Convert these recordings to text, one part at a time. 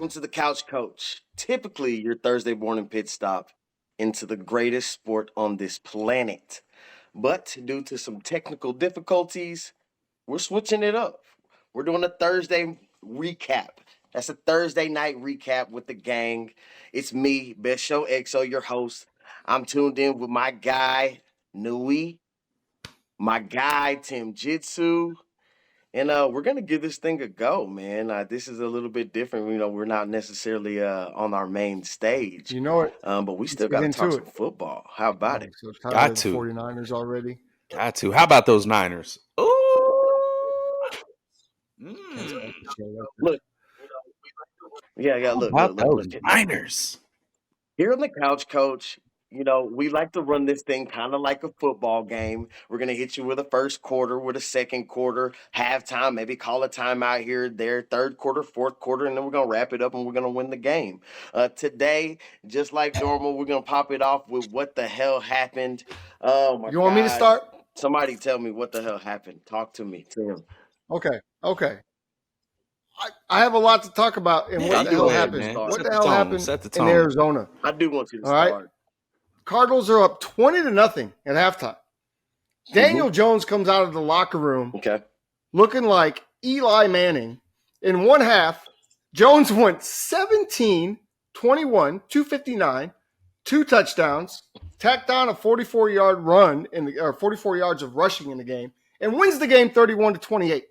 welcome to the Couch Coach. Typically, your Thursday morning pit stop into the greatest sport on this planet. But due to some technical difficulties, we're switching it up. We're doing a Thursday recap. That's a Thursday night recap with the gang. It's me, Best Show XO, your host. I'm tuned in with my guy, Nui, my guy, Tim Jitsu. And we're gonna give this thing a go, man. This is a little bit different. We're not necessarily on our main stage, You know it. but we still Let's got get to talk into some football. How about it? So tired Got of the to. 49ers already. Got to. How about those Niners? Ooh. Look, How look, about look, those look. Niners? Here on the Couch Coach, we like to run this thing kind of like a football game. We're gonna hit you with a first quarter, with a second quarter, halftime, maybe call a timeout here, there, third quarter, fourth quarter, and then we're gonna wrap it up and we're gonna win the game. Today, just like normal, we're gonna pop it off with what the hell happened. Oh my You want me to God. start? Somebody tell me what the hell happened. Talk to me, Tim. Okay. I have a lot to talk about. And Yeah, what you the hell go ahead, happened? man. What Set the the hell tone. happened Set the in tone. Arizona? I do want you to All right. start. Cardinals are up 20-0 at halftime. Daniel Jones comes out of the locker room Okay. looking like Eli Manning. In one half, Jones went 17, 21, 259, 2 touchdowns, tacked on a 44-yard run or 44 yards of rushing in the game, and wins the game 31-28.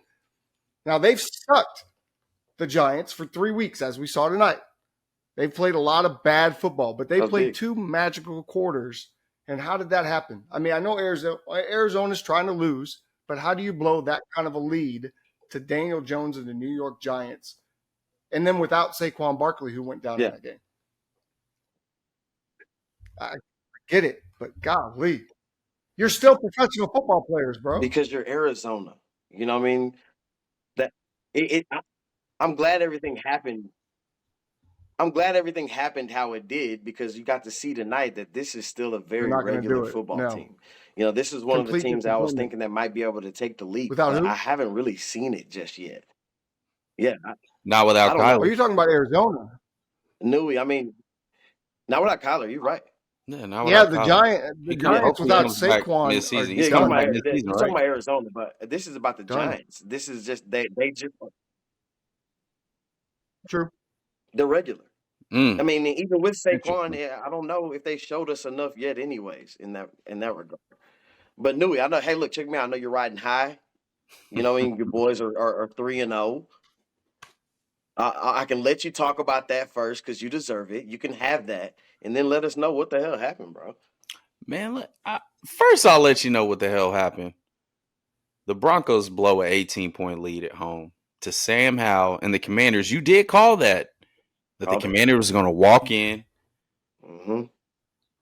Now they've sucked the Giants for 3 weeks, as we saw tonight. They've played a lot of bad football, but they played 2 magical quarters. And how did that happen? I mean, I know Arizona's trying to lose, but how do you blow that kind of a lead to Daniel Jones and the New York Giants, and then without Saquon Barkley, who went down in that game? I get it, but golly, you're still professional football players, bro. Because you're Arizona. You know what I mean? I'm glad everything happened. I'm glad everything happened how it did, because you got to see tonight that this is still a very regular football team. This is one of the teams I was thinking that might be able to take the leap. Without who? I haven't really seen it just yet. Yeah. Not without Kyler. Are you talking about Arizona? Nui, I mean, not without Kyler. You're right. Yeah, not without the Kyler. Giants without Saquon. Mid-season. You're He's talking coming about, back mid-season, you're right? talking about Arizona, but this is about the Done. Giants. This is just they just True. they're regular. Mm. I mean, even with Saquon, I don't know if they showed us enough yet, anyways, in that regard. But Nui, I know. Hey, look, check me out. I know you're riding high. Your boys are 3-0. I can let you talk about that first because you deserve it. You can have that, and then let us know what the hell happened, bro. Man, first I'll let you know what the hell happened. The Broncos blow an 18-point lead at home to Sam Howell and the Commanders. You did call that the Commanders was going to walk in,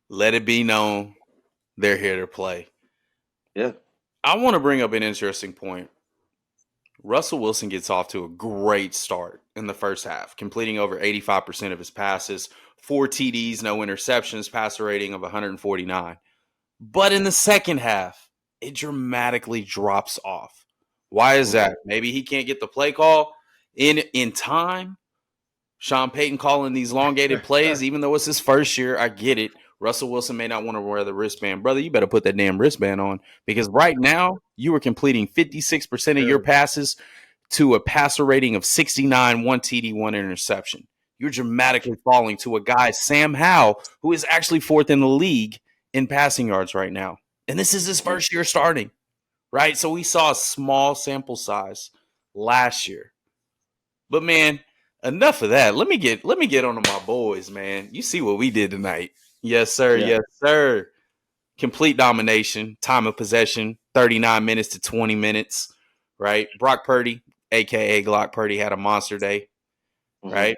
let it be known they're here to play. Yeah. I want to bring up an interesting point. Russell Wilson gets off to a great start in the first half, completing over 85% of his passes, 4 TDs, no interceptions, passer rating of 149. But in the second half, it dramatically drops off. Why is that? Maybe he can't get the play call in time. Sean Payton calling these elongated plays, even though it's his first year, I get it. Russell Wilson may not want to wear the wristband. Brother, you better put that damn wristband on, because right now you are completing 56% of your passes to a passer rating of 69, 1 TD, 1 interception. You're dramatically falling to a guy, Sam Howell, who is actually 4th in the league in passing yards right now. And this is his first year starting, right? So we saw a small sample size last year. But, man, enough of that. Let me get on to my boys, man. You see what we did tonight. Yes, sir. Yeah. Yes, sir. Complete domination. Time of possession, 39 minutes to 20 minutes, right? Brock Purdy, a.k.a. Glock Purdy, had a monster day, right?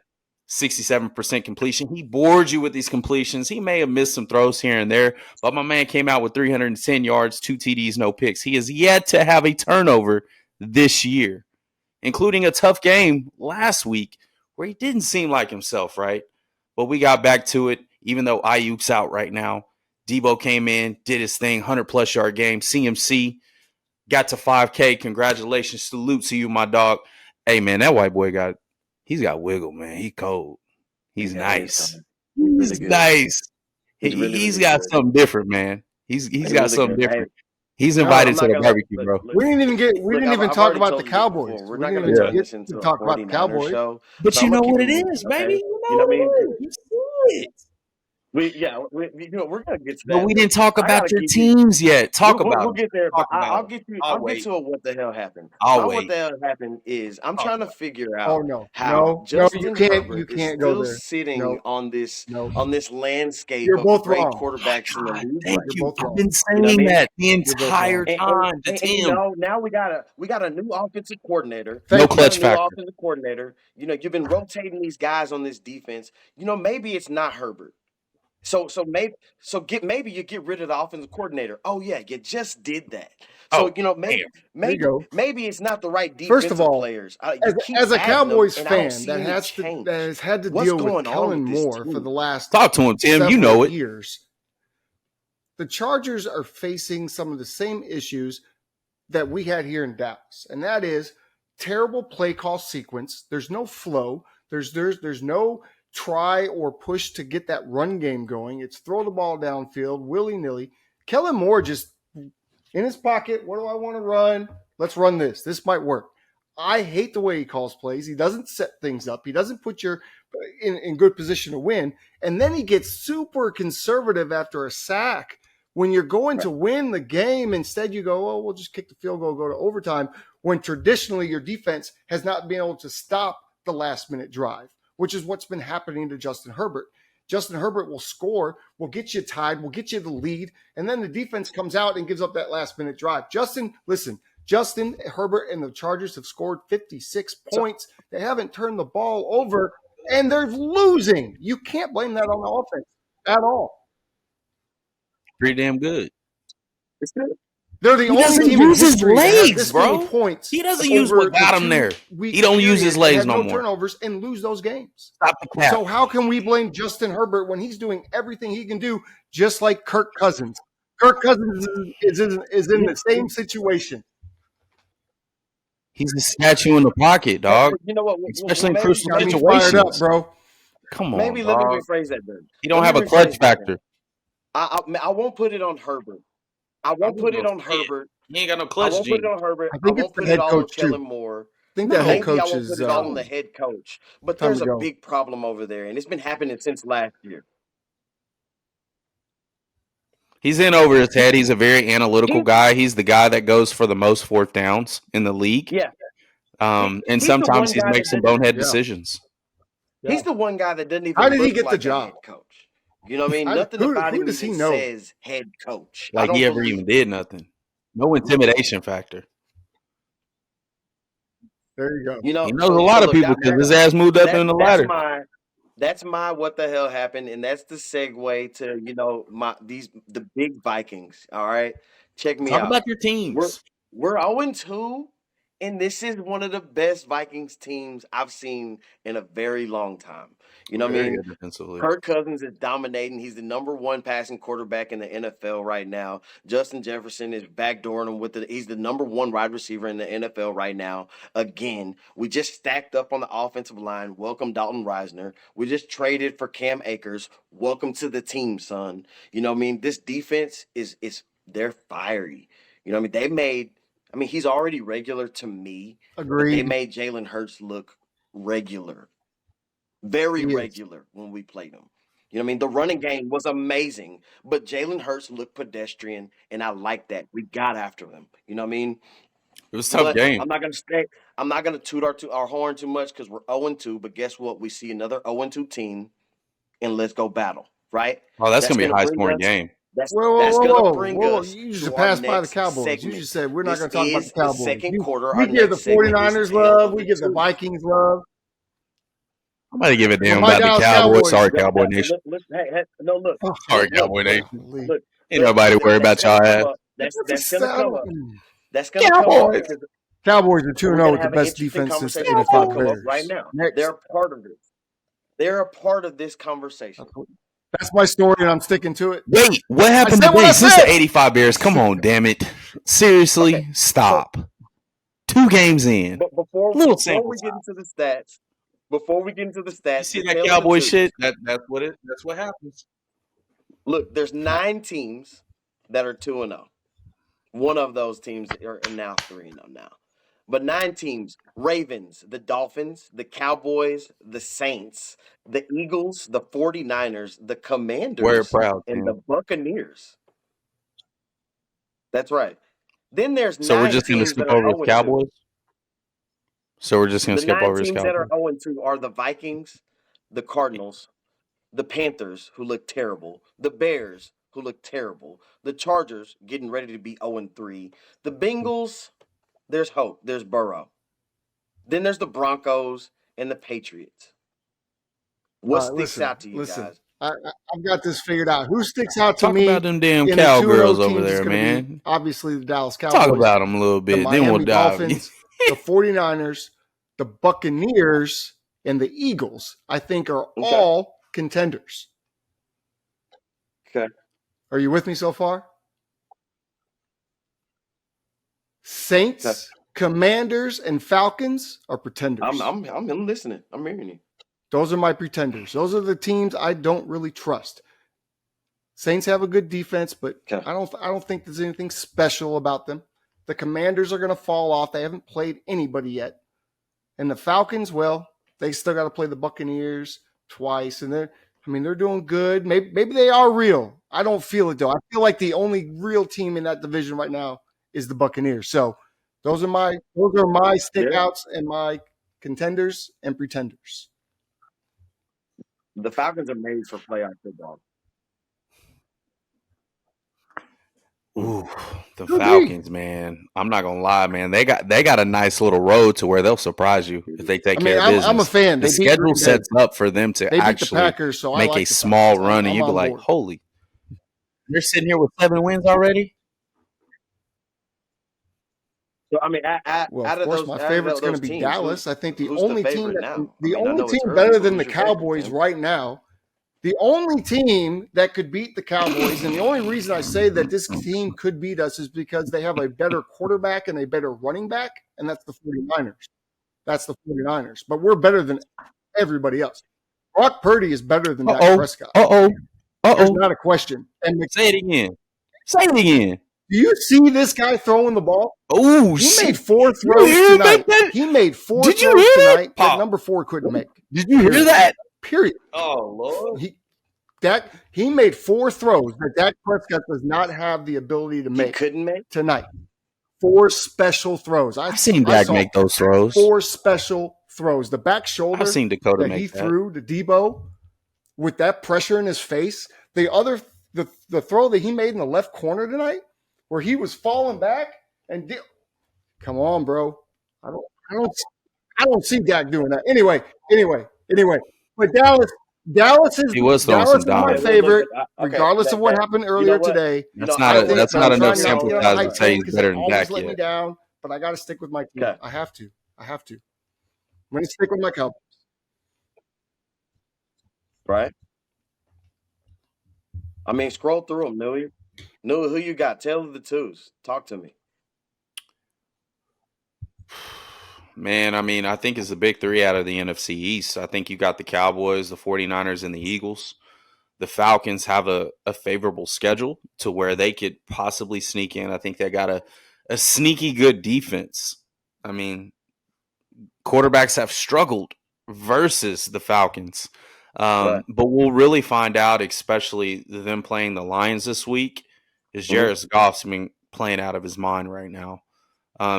67% completion. He bored you with these completions. He may have missed some throws here and there, but my man came out with 310 yards, 2 TDs, no picks. He has yet to have a turnover this year, including a tough game last week where he didn't seem like himself, right? But we got back to it, even though Ayuk's out right now. Debo came in, did his thing, 100-plus yard game. CMC got to 5K. Congratulations. Salute to you, my dog. Hey, man, that white boy He's got wiggle, man. He cold. He's Yeah, nice. He's really He's good. nice. He's really, He's really got good. something different, man. He's got really something good. different. Hey, He's I'm invited to not the gonna barbecue, look, bro. look, We didn't look, even I've talk already about the told you this Cowboys. before. We're We not didn't gonna even turn get this into to a talk about the 49ers Cowboys. show. But So you I'm know gonna keep what it it moving, is, okay? baby. You You know know what what I mean? it is. You see it. We're gonna get to But that, we but didn't talk I gotta about your give you. teams yet. Talk about We'll them. get there, but Talk about I'll them. get you. I'll I'll get wait. to a what the hell happened. I'll My what wait. the hell happened is I'm Talk trying to about figure Oh out no, how you Justin can't Herbert is go still there. sitting No, on this no, landscape you're of both great wrong. it. quarterbacks in the God, league thank right You're now. you. both I've wrong. been You know what I saying mean? that the You're both entire wrong. time to And Tim. now we got a new offensive coordinator. No Thank We got you. a clutch new factor. offensive coordinator. You know, you've been rotating these guys on this defense. You know, maybe it's not Herbert. Maybe you get rid of the offensive coordinator. Oh yeah, you just did that. So Oh, you know damn. There you go. maybe it's not the right First of defensive all, players. You keep as a adding them, Cowboys and I don't fan see any that change. has had to What's deal with going on Kellen with this Moore for team? the last Talk to him, Tim. You several know it. years, the Chargers are facing some of the same issues that we had here in Dallas, and that is terrible play call sequence. There's no flow. There's no try or push to get that run game going. It's throw the ball downfield willy nilly. Kellen Moore just in his pocket. What do I want to run? Let's run this. This might work. I hate the way he calls plays. He doesn't set things up. He doesn't put you in good position to win. And then he gets super conservative after a sack. When you're going to win the game, instead you go, oh, we'll just kick the field goal, go to overtime, when traditionally your defense has not been able to stop the last minute drive, which is what's been happening to Justin Herbert. Justin Herbert will score, will get you tied, will get you the lead, and then the defense comes out and gives up that last minute drive. Justin Herbert and the Chargers have scored 56 points. They haven't turned the ball over, and they're losing. You can't blame that on the offense at all. Pretty damn good. It's good. They're the He only doesn't team in use his history that has legs, this many bro. points. He doesn't use over what got the him there. 2-week He don't use his period, legs had no no more. turnovers and lose those games. Stop the cap. So how can we blame Justin Herbert when he's doing everything he can do, just like Kirk Cousins? Kirk Cousins is in the same situation. He's a statue in the pocket, dog. You know what? Especially in maybe, crucial Got me fired up, situations. bro. Come on, maybe let me dog. rephrase that then. He don't Let have me a clutch rephrase that factor. then. I won't put it on Herbert. I won't put it on Herbert. He ain't got no I clutch won't put it gene. on Herbert. I I think it's won't the put it head all on coach too. Kellen Moore. I think that head Maybe I coach won't is put it all on the head coach. But time there's to a go. big problem over there, and it's been happening since last year. He's in over his head. He's a very analytical guy. He's the guy that goes for the most fourth downs in the league. Yeah. And He's the sometimes one he guy makes that some bonehead Yeah. decisions. He's the one guy that doesn't even How did he look get the like a job? head coach. You know what I mean? Nothing about Who him does he even know? says head coach. I Like he don't ever believe even did nothing. No intimidation factor. There you go. You know, He knows a lot of people because his ass moved up in the ladder. That's my what the hell happened, and that's the segue to the big Vikings. All right, check me Talk out. about your teams. We're 0-2, and this is one of the best Vikings teams I've seen in a very long time. You know what I mean? Defensively. Kirk Cousins is dominating. He's the number one passing quarterback in the NFL right now. Justin Jefferson is backdooring him he's the number one wide receiver in the NFL right now. Again, we just stacked up on the offensive line. Welcome Dalton Reisner. We just traded for Cam Akers. Welcome to the team, son. You know what I mean? This defense they're fiery. You know what I mean? He's already regular to me. Agreed. But they made Jalen Hurts look regular. Very regular when we played him. You know what I mean? The running game was amazing, but Jalen Hurts looked pedestrian, and I like that. We got after him. You know what I mean? It was a tough game. I'm not gonna toot our horn too much because we're 0-2. But guess what? We see another 0-2 team, and let's go battle. Right? Oh, that's gonna be a high scoring game. That's gonna bring us. You just to passed our by the next Cowboys. segment. You just said we're not going to talk about the The Cowboys. second quarter. We give the 49ers love. We give the Vikings love. I'm about to give a damn My about the Dallas Cowboys. Cowboys. Sorry, Cowboy Nation. Look, look. Sorry, Look, Cowboy Nation. Look, Ain't nobody worry about y'all ass. That's gonna come up. That's gonna come up. Cowboys are 2-0 with the best defense since the 85 Bears. Right now. Next. They're a part of this. They're a part of this conversation. That's my story, and I'm sticking to it. Wait, what happened today since the 85 Bears? Come on, damn it. Seriously, stop. 2 games in. But before we get into the stats, before we get into the You stats, see the that tale of the Cowboy twos. shit? That's what happens. Look, there's 9 teams that are 2-0. One of those teams are now 3-0 now. But 9 teams: Ravens, the Dolphins, the Cowboys, the Saints, the Eagles, the 49ers, the Wear it Commanders, proud, and man. the Buccaneers. That's right. Then there's So we're 9 just gonna teams skip that are over his 0-2. Cowboys. So we're just gonna The skip 9 over his teams that are Cowboys. 0-2 are the Vikings, the Cardinals, the Panthers, who look terrible, the Bears, who look terrible, the Chargers, getting ready to be 0-3, the Bengals, there's hope, there's Burrow. Then there's the Broncos and the Patriots. What sticks out to you Listen. guys? I've got this figured out. Who sticks out to Talk about me them damn in the 2-0 cowgirls over teams is there, going to be man. obviously the Dallas Talk Cowboys, about them a little the bit, then we'll Miami dive. Dolphins, the 49ers, the Buccaneers, and the Eagles, I think, are Okay. all contenders. Okay. Are you with me so far? Saints, Okay. Commanders, and Falcons are pretenders. I'm listening. I'm hearing you. Those are my pretenders. Those are the teams I don't really trust. Saints have a good defense, but Okay. I don't think there's anything special about them. The Commanders are going to fall off. They haven't played anybody yet. And the Falcons, well, they still got to play the Buccaneers twice, and they're doing good. Maybe they are real. I don't feel it though. I feel like the only real team in that division right now is the Buccaneers. So those are my stickouts and my contenders and pretenders. The Falcons are made for playoff football. Ooh, the Could be. Falcons, man. I'm not gonna lie, man. They got a nice little road to where they'll surprise you if they take care of business. I'm a fan. The They beat schedule Green Bay. sets up for them to They beat the actually Packers, so I make like a the small Falcons. run, and I'm you'd be on like, board. "Holy, they're sitting here with 7 wins already." So I mean, Well, out of of course, those, my out favorite's of going to those be teams, Dallas. I think the who's only the team favorite now? the I mean, I only know it's team early, better but than the who's your favorite, Cowboys Tim? right now, the only team that could beat the Cowboys, and the only reason I say that this team could beat us is because they have a better quarterback and a better running back, and that's the 49ers. That's the 49ers. But we're better than everybody else. Brock Purdy is better than Dak Prescott. There's not a question. And Say it again. Say it again. do you see this guy throwing the ball? Oh, He shit. made 4 You throws hear tonight. that? He made 4 Did you throws hear that? tonight that Pop. number 4 couldn't make. Did you hear that? Period. Oh, Lord. He made 4 throws that Dak Prescott does not have the ability to He make couldn't make. tonight. 4 special throws. I've seen Dak make those throws. 4 special throws. The back shoulder I've seen Dakota that make he that. threw to Debo with that pressure in his face. The throw that he made in the left corner tonight, where he was falling back and come on, bro. I don't see Dak doing that. Anyway. But Dallas is He was throwing some my dimes. favorite, Okay, regardless of what happened earlier what? today. That's I not think that's I'm not enough trying not to sample get on size the to hype say train he's because better they than always Dak let me yet. down, but I got to stick with my team. Okay. I have to. I'm going to stick with my Cowboys. Right? I mean, scroll through them, Newey. Who you got? Tell the twos. Talk to me. Man, I mean, I think it's the big 3 out of the NFC East. I think you got the Cowboys, the 49ers, and the Eagles. The Falcons have a favorable schedule to where they could possibly sneak in. I think they got a sneaky good defense. I mean, quarterbacks have struggled versus the Falcons. Right. But we'll really find out, especially them playing the Lions this week, is Jared Goff's been playing out of his mind right now.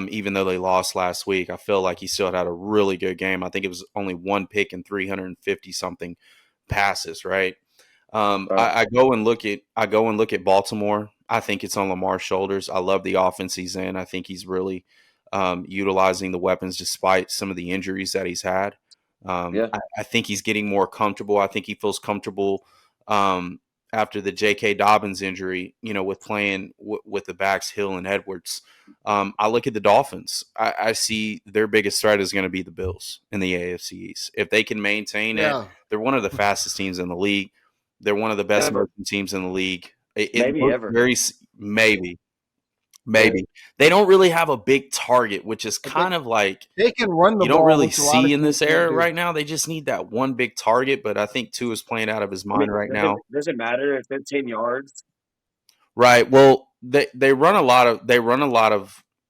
Even though they lost last week, I feel like he still had a really good game. I think it was only 1 pick and 350 something passes, right? I go and look at Baltimore. I think it's on Lamar's shoulders. I love the offense he's in. I think he's really utilizing the weapons despite some of the injuries that he's had. I think he's getting more comfortable. I think he feels comfortable after the J.K. Dobbins injury, with playing with the backs Hill and Edwards. I look at the Dolphins. I see their biggest threat is going to be the Bills in the AFC East. If they can maintain it, they're one of the fastest teams in the league. They're one of the best teams in the league. Maybe ever. Maybe. Maybe. They don't really have a big target, which is But kind of like they can run the you don't ball, really which a lot of see in teams this can't era do. right now. They just need that one big target, but I think Tua is playing out of his I mean, mind right now. does it matter if it's 10 yards? Right. Well, they run a lot of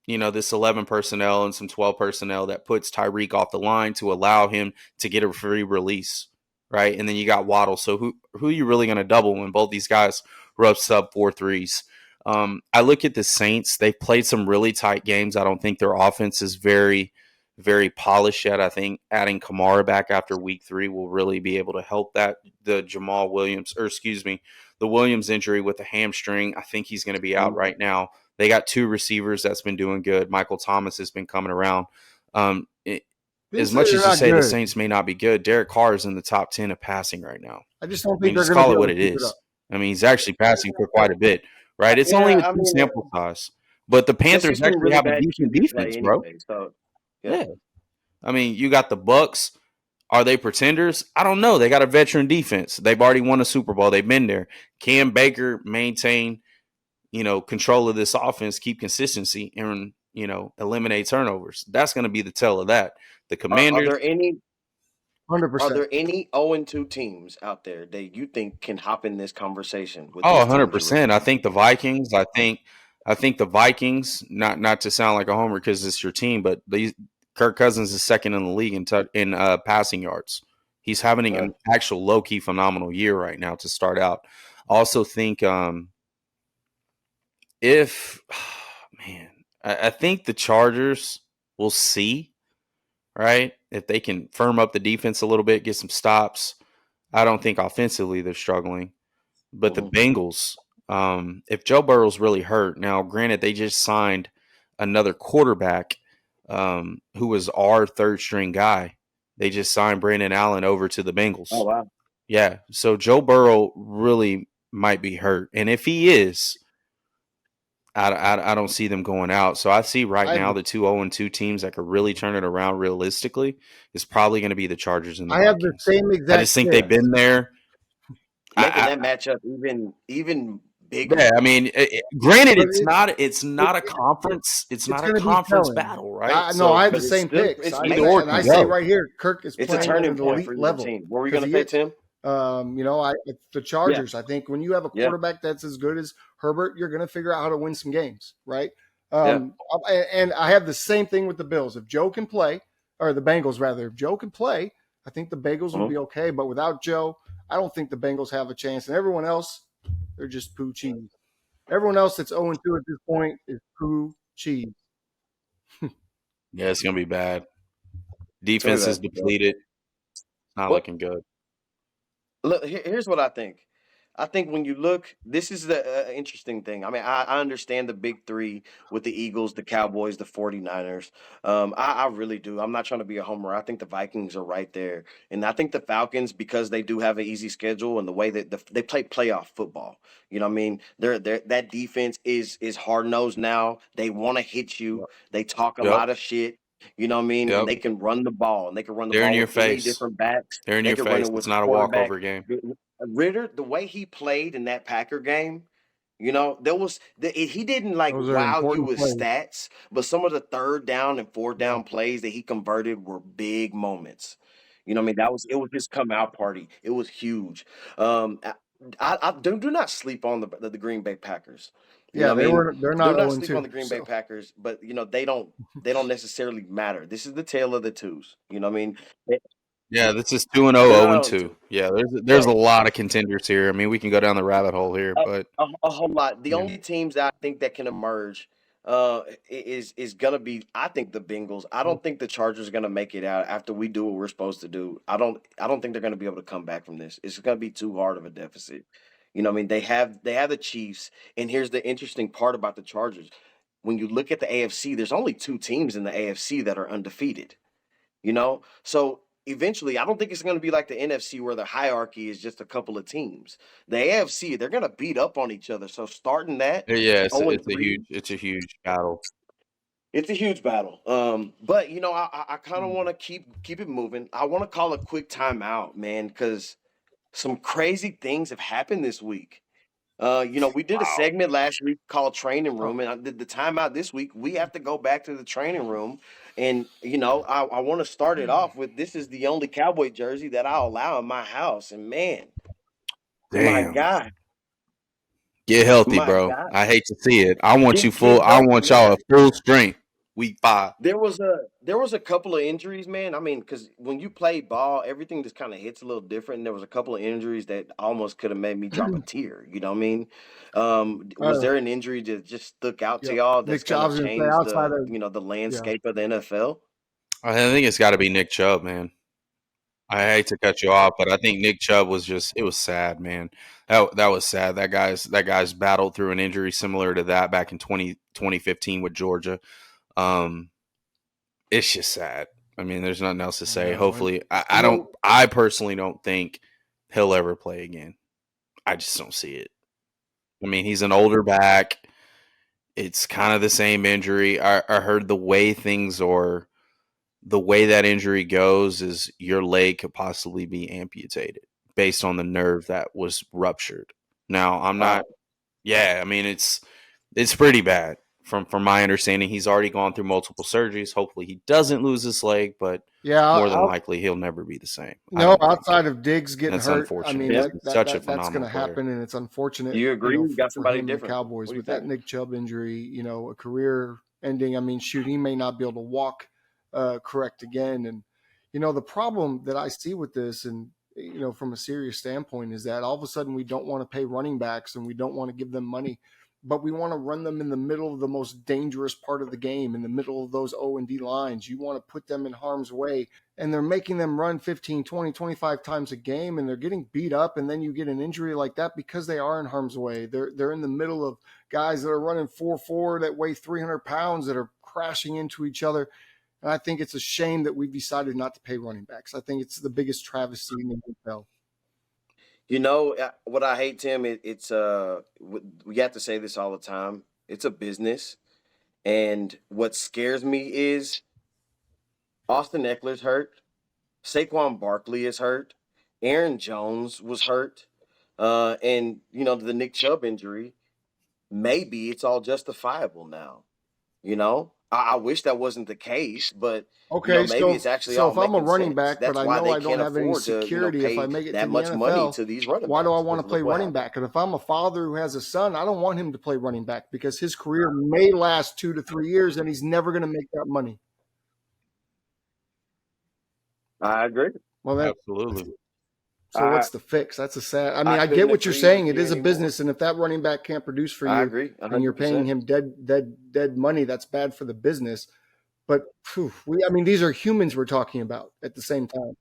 this 11 personnel and some 12 personnel that puts Tyreek off the line to allow him to get a free release, right? And then you got Waddle. So who are you really going to double when both these guys rub sub 4.3s? I look at the Saints. They've played some really tight games. I don't think their offense is very, very polished yet. I think adding Kamara back after week 3 will really be able to help that. The Williams injury with the hamstring, I think he's going to be out right now. They got 2 receivers that's been doing good. Michael Thomas has been coming around. As much as you say the Saints may not be good, Derek Carr is in the top 10 of passing right now. I just don't think just they're going to call be it what able it to keep it is. up. I mean, he's actually passing for quite a bit, right? It's only a 2 sample size. But the Panthers actually really have a bad decent QB defense, play bro. anyway, so Yeah. I mean, you got the Bucks. Are they pretenders? I don't know. They got a veteran defense. They've already won a Super Bowl. They've been there. Can Baker maintain, control of this offense, keep consistency, and, eliminate turnovers? That's going to be the tell of that. The Are Commanders. there any 100%. Are there any 0-2 teams out there that you think can hop in this conversation with Oh, these teams? 100%. I think the Vikings. I think the Vikings. Not to sound like a homer because it's your team, but Kirk Cousins is second in the league in passing yards. He's having an actual low key phenomenal year right now to start out. I also think I think the Chargers will see, right? If they can firm up the defense a little bit, get some stops. I don't think offensively they're struggling. But the Bengals, if Joe Burrow's really hurt, now granted they just signed another quarterback who was our third string guy. They just signed Brandon Allen over to the Bengals. Oh, wow. Yeah. So Joe Burrow really might be hurt. And if he is, I don't see them going out. So I see now the 2 0-2 teams that could really turn it around realistically is probably going to be the Chargers and the Vikings. I have the same exact. I just think they've been there. Making that matchup even bigger. Yeah, I mean, granted, it's not a conference. It's not a conference battle, right? I have the same picks. I say right here, Kirk is playing at an elite level. What were you going to say, Tim? The Chargers. I think when you have a quarterback that's as good as Herbert, you're going to figure out how to win some games, right? And I have the same thing with the Bills. If Joe can play, or the Bengals rather, if Joe can play, I think the Bengals will be okay. But without Joe, I don't think the Bengals have a chance. And everyone else, they're just poo cheese. Everyone else that's 0-2 at this point is poo cheese. Yeah, it's going to be bad. Defense is depleted. Not looking good. Look, here's what I think. I think when you look, this is the interesting thing. I mean, I understand the big 3 with the Eagles, the Cowboys, the 49ers. I really do. I'm not trying to be a homer. I think the Vikings are right there. And I think the Falcons, because they do have an easy schedule and the way that they play playoff football. You know what I mean? That defense is hard-nosed now. They want to hit you. They talk a lot of shit. You know what I mean? And they can run the ball. And they can run the ball in your with face. 3 different backs. They're in your face. It's not a walkover game. Ritter, the way he played in that Packer game, he didn't wow you with stats, but some of the 3rd down and 4th down plays that he converted were big moments. You know what I mean? It was his come out party. It was huge. I do not sleep on the Green Bay Packers. They're not. Do not sleep on the Green Bay Packers, but they don't necessarily matter. This is the tale of the twos. You know what I mean? Yeah, this is 2-0, 0-2. Yeah, there's a lot of contenders here. I mean, we can go down the rabbit hole here, but a whole lot. The only teams that I think that can emerge is gonna be, I think, the Bengals. I don't think the Chargers are gonna make it out after we do what we're supposed to do. I don't think they're gonna be able to come back from this. It's gonna be too hard of a deficit. You know what I mean? They have the Chiefs, and here's the interesting part about the Chargers. When you look at the AFC, there's only 2 teams in the AFC that are undefeated. So eventually, I don't think it's going to be like the NFC where the hierarchy is just a couple of teams. The AFC, they're going to beat up on each other. So starting that, it's a huge battle. It's a huge battle. But I kind of want to keep it moving. I want to call a quick timeout, man, because some crazy things have happened this week. We did a Wow. segment last week called Training Oh. Room, and I did the timeout this week. We have to go back to the training room, and I want to start it off with this is the only Cowboy jersey that I'll allow in my house, and man, my Damn. God, Get healthy, my bro. God, I hate to see it. I want you full. get I healthy, want y'all man. at full strength week 5. There was a couple of injuries, man. I mean, because when you play ball, everything just kind of hits a little different. And there was a couple of injuries that almost could have made me drop a tear. You know what I mean? Was Uh, there an injury that just stuck out to yeah. y'all that's Nick Chubb, I gonna was going to say change outside the of, the yeah. landscape of the NFL? I think it's got to be Nick Chubb, man. I hate to cut you off, but I think Nick Chubb was just it was sad, man. That was sad. That guy's battled through an injury similar to that back in 2015 with Georgia. Um it's just sad. I mean, there's nothing else to say. No, and Hopefully I personally don't think he'll ever play again. I just don't see it. I mean, he's an older back. It's kind of the same injury. I heard the way that injury goes is your leg could possibly be amputated based on the nerve that was ruptured. Now, I'm Wow. not. Yeah, I mean it's pretty bad. From my understanding, he's already gone through multiple surgeries. Hopefully, he doesn't lose his leg, but yeah, more than likely, he'll never be the same. I no, don't think, outside of Diggs and getting that's hurt, I unfortunate mean because Tim, he's such a that's going phenomenal to player. happen, and it's unfortunate, you agree? You got for somebody him and the different. Cowboys What do you with that think? Nick Chubb injury. A career ending. I mean, shoot, he may not be able to walk correct again. And the problem that I see with this, and from a serious standpoint, is that all of a sudden we don't want to pay running backs and we don't want to give them money, but we want to run them in the middle of the most dangerous part of the game, in the middle of those O&D lines. You want to put them in harm's way, and they're making them run 15, 20, 25 times a game, and they're getting beat up, and then you get an injury like that because they are in harm's way. They're in the middle of guys that are running 4.4 that weigh 300 pounds that are crashing into each other. And I think it's a shame that we've decided not to pay running backs. I think it's the biggest travesty in the NFL. What I hate, Tim, we have to say this all the time. It's a business. And what scares me is Austin Eckler's hurt. Saquon Barkley is hurt. Aaron Jones was hurt. And, the Nick Chubb injury, maybe it's all justifiable now. I wish that wasn't the case, but, Okay, maybe it's actually so all if I'm a making running sense. back, but That's I why know they I don't can't have any afford to, security if I pay make it to that the much money NFL, to these running why do I backs want because to play look what running happened. back? And if I'm a father who has a son, I don't want him to play running back because his career may last 2 to 3 years and he's never going to make that money. I agree. Well, Absolutely. so I what's the fix? That's a sad. I mean, I I get couldn't what you're agree with saying. It you is a anymore. business, and if that running back can't produce for I you, agree, and you're paying 100%. him dead money, that's bad for the business. But I mean, these are humans we're talking about at the same time.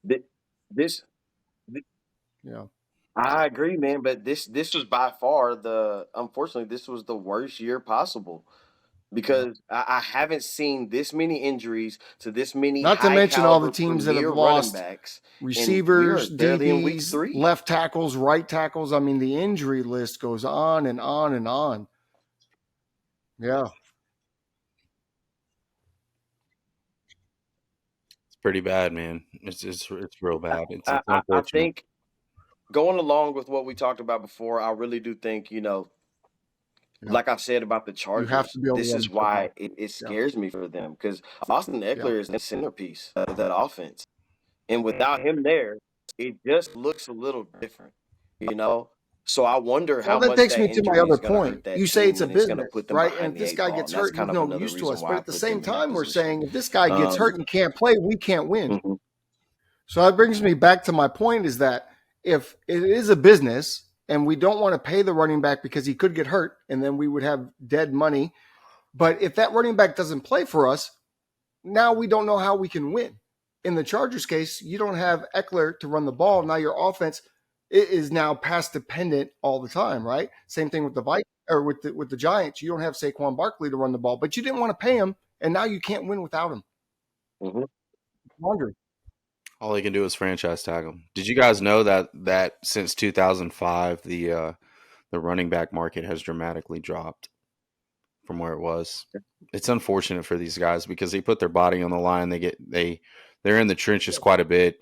Th- This, Yeah. I agree, man. But this was by far unfortunately, this was the worst year possible Yeah. because I haven't seen this many injuries to this many Not to high mention all the caliber teams that premier have running lost backs, and we are receivers, barely in week DBs, 3. left tackles, right tackles. I mean, the injury list goes on and on and on. Yeah. It's pretty bad, man. It's real bad. I, It's I, I unfortunate. think going along with what we talked about before, I really do think Yeah. like I said about the You have Chargers, to be able to this run is the football. why it Yeah. scares me for them because Austin Yeah. Eckler is the centerpiece of that offense. And without him there, it just looks a little different, you know? So I wonder Well, how that much takes that me to my injury other is going to point. hurt that You say it's team a and it's going to business, put them right? And if behind the this 8 guy ball. gets And that's hurt, kind he's of no another use to reason us. why But I at the put same them in that time, we're position. saying if this guy gets hurt Um, and can't play, we can't win. mhm. So that brings me back to my point is that if it is a business and we don't want to pay the running back because he could get hurt and then we would have dead money. But if that running back doesn't play for us, now we don't know how we can win. In the Chargers case, you don't have Eckler to run the ball. Now your offense is now pass dependent all the time, right? Same thing with the Vikings or with the Giants. You don't have Saquon Barkley to run the ball, but you didn't want to pay him, and now you can't win without him. Mhm. Wondering. All they can do is franchise tag him. Did you guys know that since 2005 the running back market has dramatically dropped from where it was? It's unfortunate for these guys because they put their body on the line. They're in the trenches quite a bit.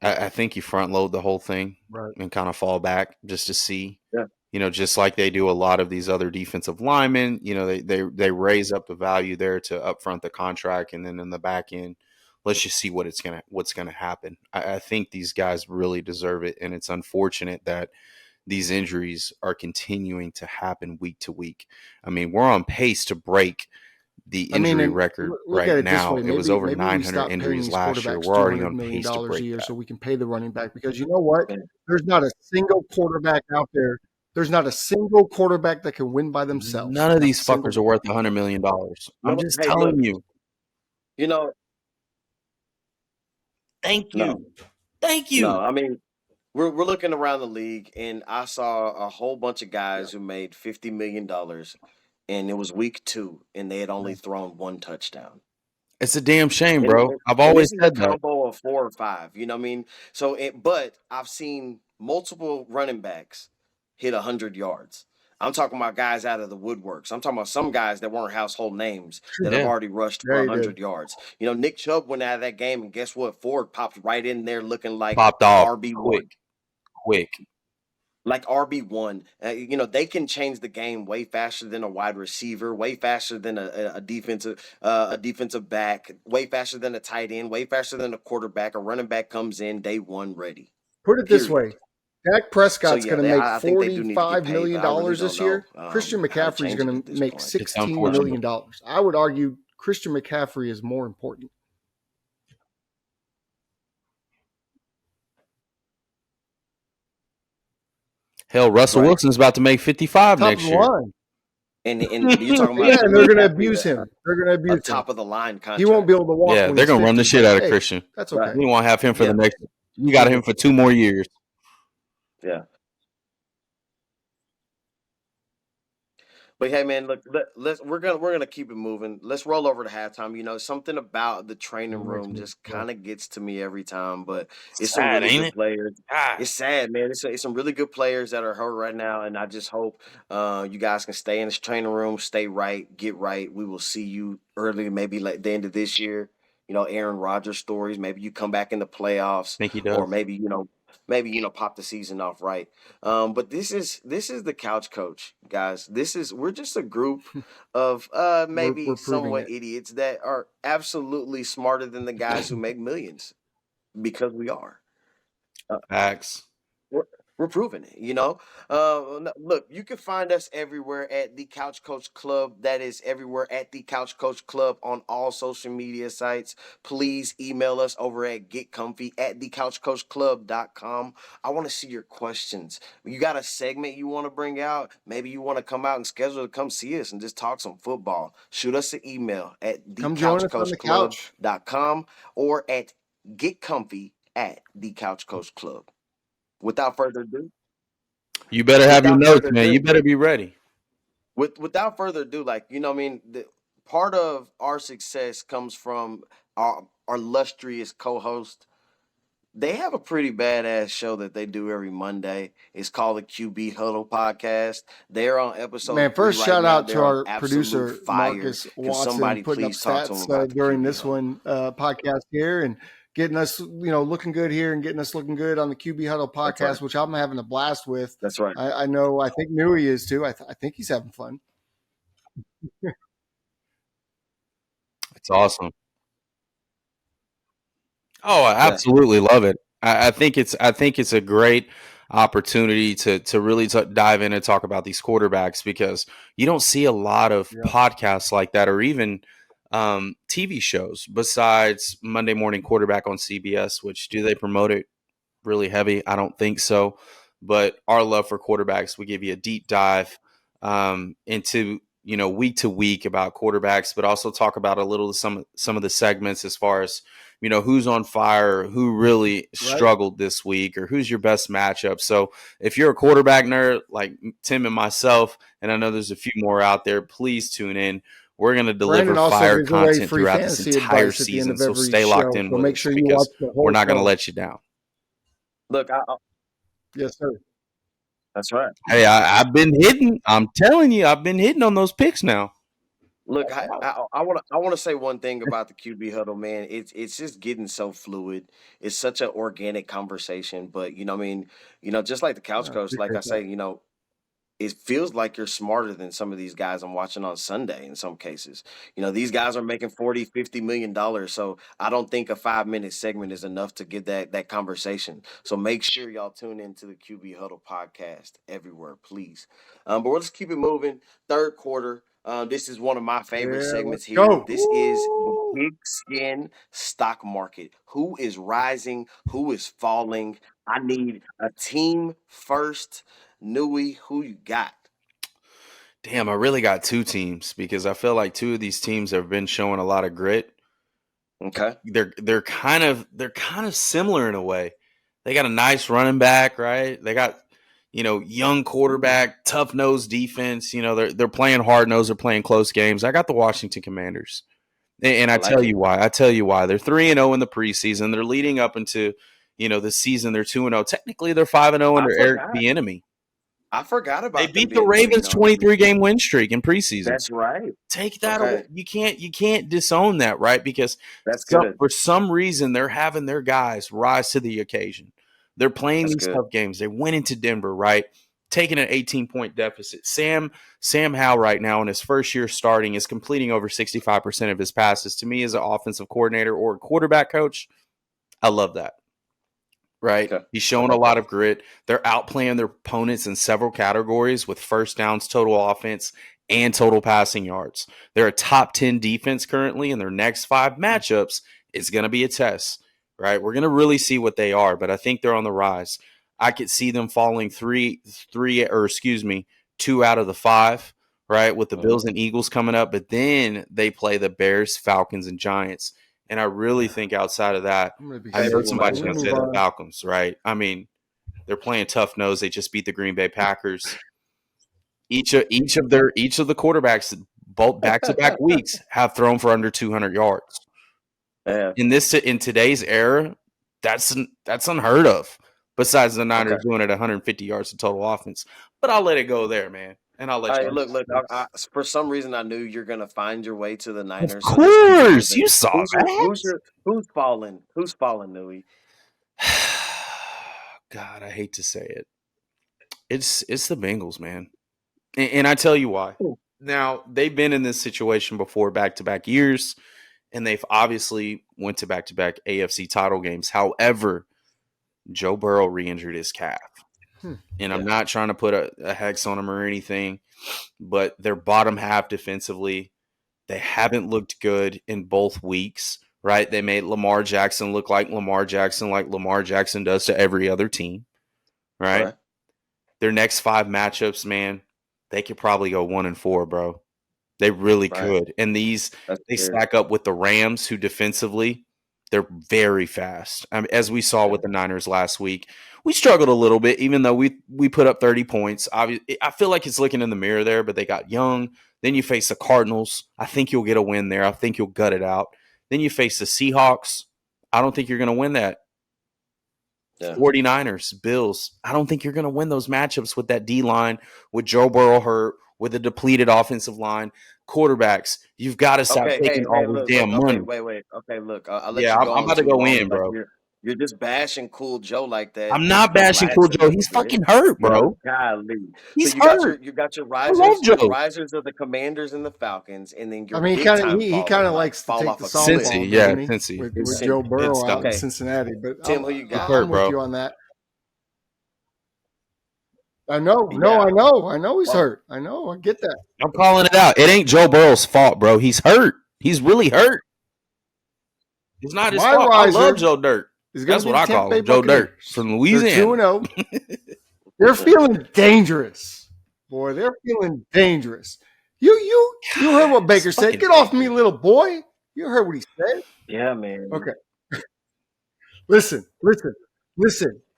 I think you front load the whole thing Right. and kind of fall back just to see. Yeah. Just like they do a lot of these other defensive linemen, they raise up the value there to upfront the contract, and then in the back end, let's just see what's gonna happen. I think these guys really deserve it, and it's unfortunate that these injuries are continuing to happen week to week. I mean, we're on pace to break the injury And record look right at it this now. way. It was over Maybe we 900 stop paying injuries these last year. quarterbacks We're already $200 on million pace to a break year that. so we can pay the running back, because you know what? Man. There's not a single quarterback out there. There's not a single quarterback that can win by themselves. None of Not a these single fuckers are one. worth $100 million. I'm No, just hey, look, telling you. you know, Thank no, you. Thank no. you. I mean, we're looking around the league, and I saw a whole bunch of Yeah. guys who made $50 million, and it was week 2, and they had only thrown 1 touchdown. It's a damn shame, And, bro. and I've and always this is a said that. combo of 4 or 5. You know what I mean? So, but I've seen multiple running backs hit 100 yards. I'm talking about guys out of the woodworks. I'm talking about some guys that weren't household names that have Yeah. already rushed for Yeah, he 100 did. yards. Nick Chubb went out of that game, and guess what? Ford popped right in there looking like Popped off RB1. quick. Like RB1. They can change the game way faster than a wide receiver, way faster than a defensive back, way faster than a tight end, way faster than a quarterback. A running back comes in day 1 ready. Put it this way. Period. Dak So Prescott's yeah, going to make I think they do need to get $45 paid, but million I really this don't know year. Christian how to McCaffrey's change it going at to this make point. It's $16 million. unfortunate. I would argue Christian McCaffrey is more important. Hell, Russell Right. Wilson's about to make 55 Top of next the year. line. And you're talking Yeah, about and they're going to McCaffrey, abuse him. They're going to a abuse him. top of the line He won't contract. be able to walk Yeah, when they're he's gonna run the 50, shit but out of hey, Christian. that's Right. okay. You won't have him for Yeah. the next. You got him for 2 more years. Yeah. But hey, man, look, we're gonna keep it moving. Let's roll over to halftime. Something about the training room just kind of gets to me every time. But it's some Sad, really ain't good it? players. God. It's sad, man. It's some really good players that are hurt right now, and I just hope you guys can stay in this training room, stay right, get right. We will see you early, maybe like the end of this year. Aaron Rodgers stories. Maybe you come back in the playoffs, Think he or does. maybe pop the season off right. But this is the couch coach, guys. We're just a group of maybe We're proving somewhat it. idiots that are absolutely smarter than the guys who make millions, because we are. Uh, Facts. we're, we're proving it. Look, you can find us everywhere at the Couch Coach Club. That is everywhere at the Couch Coach Club on all social media sites. Please email us over at getcomfy@thecouchcoachclub.com. I want to see your questions. You got a segment you want to bring out? Maybe you want to come out and schedule to come see us and just talk some football. Shoot us an email at Come join us on the couch. thecouchcoachclub.com or at getcomfy@thecouchcoachclub. Without further ado, You better have your without notes, further man. You ado, better be ready. without further ado, what I mean, part of our success comes from our illustrious co-host. They have a pretty badass show that they do every Monday. It's called the QB Huddle Podcast. They're on episode Man, 3 first right shout now. out They're to on our absolute producer fire. Marcus Can Watson somebody putting up please talk to him stats about the during QB this Huddle? podcast here and getting us, looking good here and getting us looking good on the QB Huddle That's podcast, right. which I'm having a blast with. That's right. I know. I think Newey is too. I think he's having fun. It's awesome. Oh, I Yeah. absolutely love it. I think it's a great opportunity to really dive in and talk about these quarterbacks, because you don't see a lot of Yeah. podcasts like that, or even TV shows besides Monday Morning Quarterback on CBS. Which, do they promote it really heavy? I don't think so. But our love for quarterbacks, we give you a deep dive into week to week about quarterbacks, but also talk about a little some of the segments as far as who's on fire, who really struggled this week, or who's your best matchup. So if you're a quarterback nerd like Tim and myself, and I know there's a few more out there, please tune in. We're going to deliver Brandon also fire gives away content free throughout this fantasy entire advice at the end season. of So every stay locked show. in So with make us, sure you watch because the we're whole not going to show. let you down. Look, Yes, sir. that's right. Hey, I've been hitting. I'm telling you, I've been hitting on those picks now. Look, I want to say one thing about the QB huddle, man. It's just getting so fluid. It's such an organic conversation, but I mean, just like the couch I coach, like I appreciate that. say, it feels like you're smarter than some of these guys I'm watching on Sunday in some cases. These guys are making 40, $50 million. So I don't think a 5 minute segment is enough to get that conversation. So make sure y'all tune into the QB Huddle podcast everywhere, please. But let's keep it moving. Third quarter. This is one of my favorite Yeah, segments let's here. go. This is the pigskin stock market. Who is rising? Who is falling? I need a team first. Nui, who you got? Damn, I really got two teams because I feel like two of these teams have been showing a lot of grit. Okay. They're kind of similar in a way. They got a nice running back, right? They got young quarterback, tough nosed defense. They're playing hard nosed. They're playing close games. I got the Washington Commanders, and I I like tell it. you why. I tell you why. They're 3-0 in the preseason. They're leading up into the season. They're 2-0. Technically, they're 5-0 I under Eric forgot. Bieniemy. I forgot They about them beat the being 3 and Ravens 0 in the 23 preseason. game win streak in preseason. That's right. Take that away. Okay. You can't disown that, right? Because That's good. for some reason they're having their guys rise to the occasion. They're playing That's these good. tough games. They went into Denver, right? Taking an 18-point deficit. Sam Howell right now in his first year starting is completing over 65% of his passes. To me, as an offensive coordinator or a quarterback coach, I love that. Right? Okay. He's showing a lot of grit. They're outplaying their opponents in several categories with first downs, total offense, and total passing yards. They're a top 10 defense currently, and their next 5 matchups is going to be a test, right? We're going to really see what they are, but I think they're on the rise. I could see them falling 2 out of the 5, right? With the Bills and Eagles coming up, but then they play the Bears, Falcons, and Giants. And I really think outside of that, I'm gonna be I know Favorable somebody's going matchup. to say the Falcons, right? I mean, they're playing tough nose. They just beat the Green Bay Packers. Each of the quarterbacks, both back-to-back weeks, have thrown for under 200 yards. Yeah. In today's era, that's unheard of. Besides the Niners Okay. doing it 150 yards of total offense, but I'll let it go there, man, and I'll let All you. right, look. For some reason, I knew you're gonna find your way to the Of Niners. So just keep it course, moving. you saw that. Who's falling? Who's falling, Nui? God, I hate to say it. It's the Bengals, man. And I tell you why. Now, they've been in this situation before back-to-back years, and they've obviously went to back-to-back AFC title games. However, Joe Burrow re-injured his calf. And I'm not trying to put a hex on him or anything, but their bottom half defensively, they haven't looked good in both weeks, right? They made Lamar Jackson look like Lamar Jackson does to every other team, right? Right. Their next 5 matchups, man, they could probably go 1-4, bro. They really could. And they stack up with the Rams, who defensively, they're very fast. I mean, as we saw with the Niners last week, we struggled a little bit, even though we put up 30 points. I feel like it's looking in the mirror there, but they got young. Then you face the Cardinals. I think you'll get a win there. I think you'll gut it out. Then you face the Seahawks. I don't think you're going to win that. Yeah. 49ers, Bills. I don't think you're going to win those matchups with that D-line, with Joe Burrow hurt, with a depleted offensive line. Quarterbacks, you've got to stop taking all this damn money. Wait. Okay, look. I'll let Yeah, you go I'm on about to too go long. in, Like bro. you're just bashing Cool Joe like that. I'm not bashing Cool Relax a Joe. little He's bit. fucking hurt, bro. Golly. He's So you got hurt. your I love your Joe. risers of the Commanders and the Falcons, and then your I mean, big time he fallers, kind of like likes to fall take off the a cliff. softball, Cincy, yeah, doesn't he? Cincy. With It's Joe Burrow out in okay. Cincinnati. But Tim, who you got? hurt, I'm with bro. you on that. I know. Yeah. No, I know he's Well, hurt. I know. I get that. I'm calling it out. It ain't Joe Burrow's fault, bro. He's hurt. He's really hurt. It's not his My fault. I riser love Joe Dirt. is going That's to be what the I call Tampa Bay him, Joe Dirt Buccaneers. from They're Louisiana. 2-0. They're feeling dangerous. Boy, they're feeling dangerous. You heard what Baker said. fucking Get off me, dangerous. little boy. You heard what he said. yeah, man. Okay. Listen.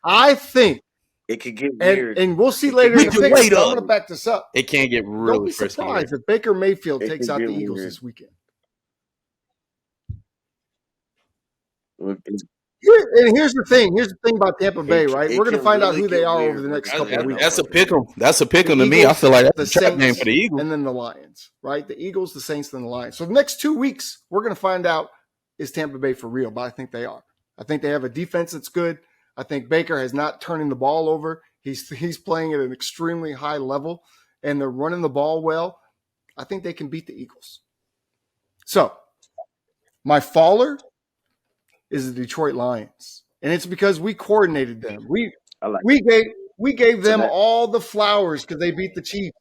I think, It could get weird. and we'll see later in the can picks. wait I'm up. going to back this up. It can't get Don't really be frisky. surprised if Baker Mayfield It takes could out the get Eagles weird. this weekend. It's Here's the thing. Here's the thing about Tampa Bay, right? It We're going to can find out really who they get are over weird the next because couple of weeks. That's a what they're pick 'em. doing. That's a pick 'em The to me. I Eagles, feel like the that's a trap game Saints, for the Eagles. and then the Lions, right? The Eagles, the Saints, and the Lions. So the next 2 weeks, we're going to find out is Tampa Bay for real, but I think they are. I think they have a defense that's good. I think Baker has not turning the ball over. He's playing at an extremely high level, and they're running the ball well. I think they can beat the Eagles. So my faller is the Detroit Lions, and it's because we coordinated them. I like We gave So them that all the flowers because they beat the Chiefs.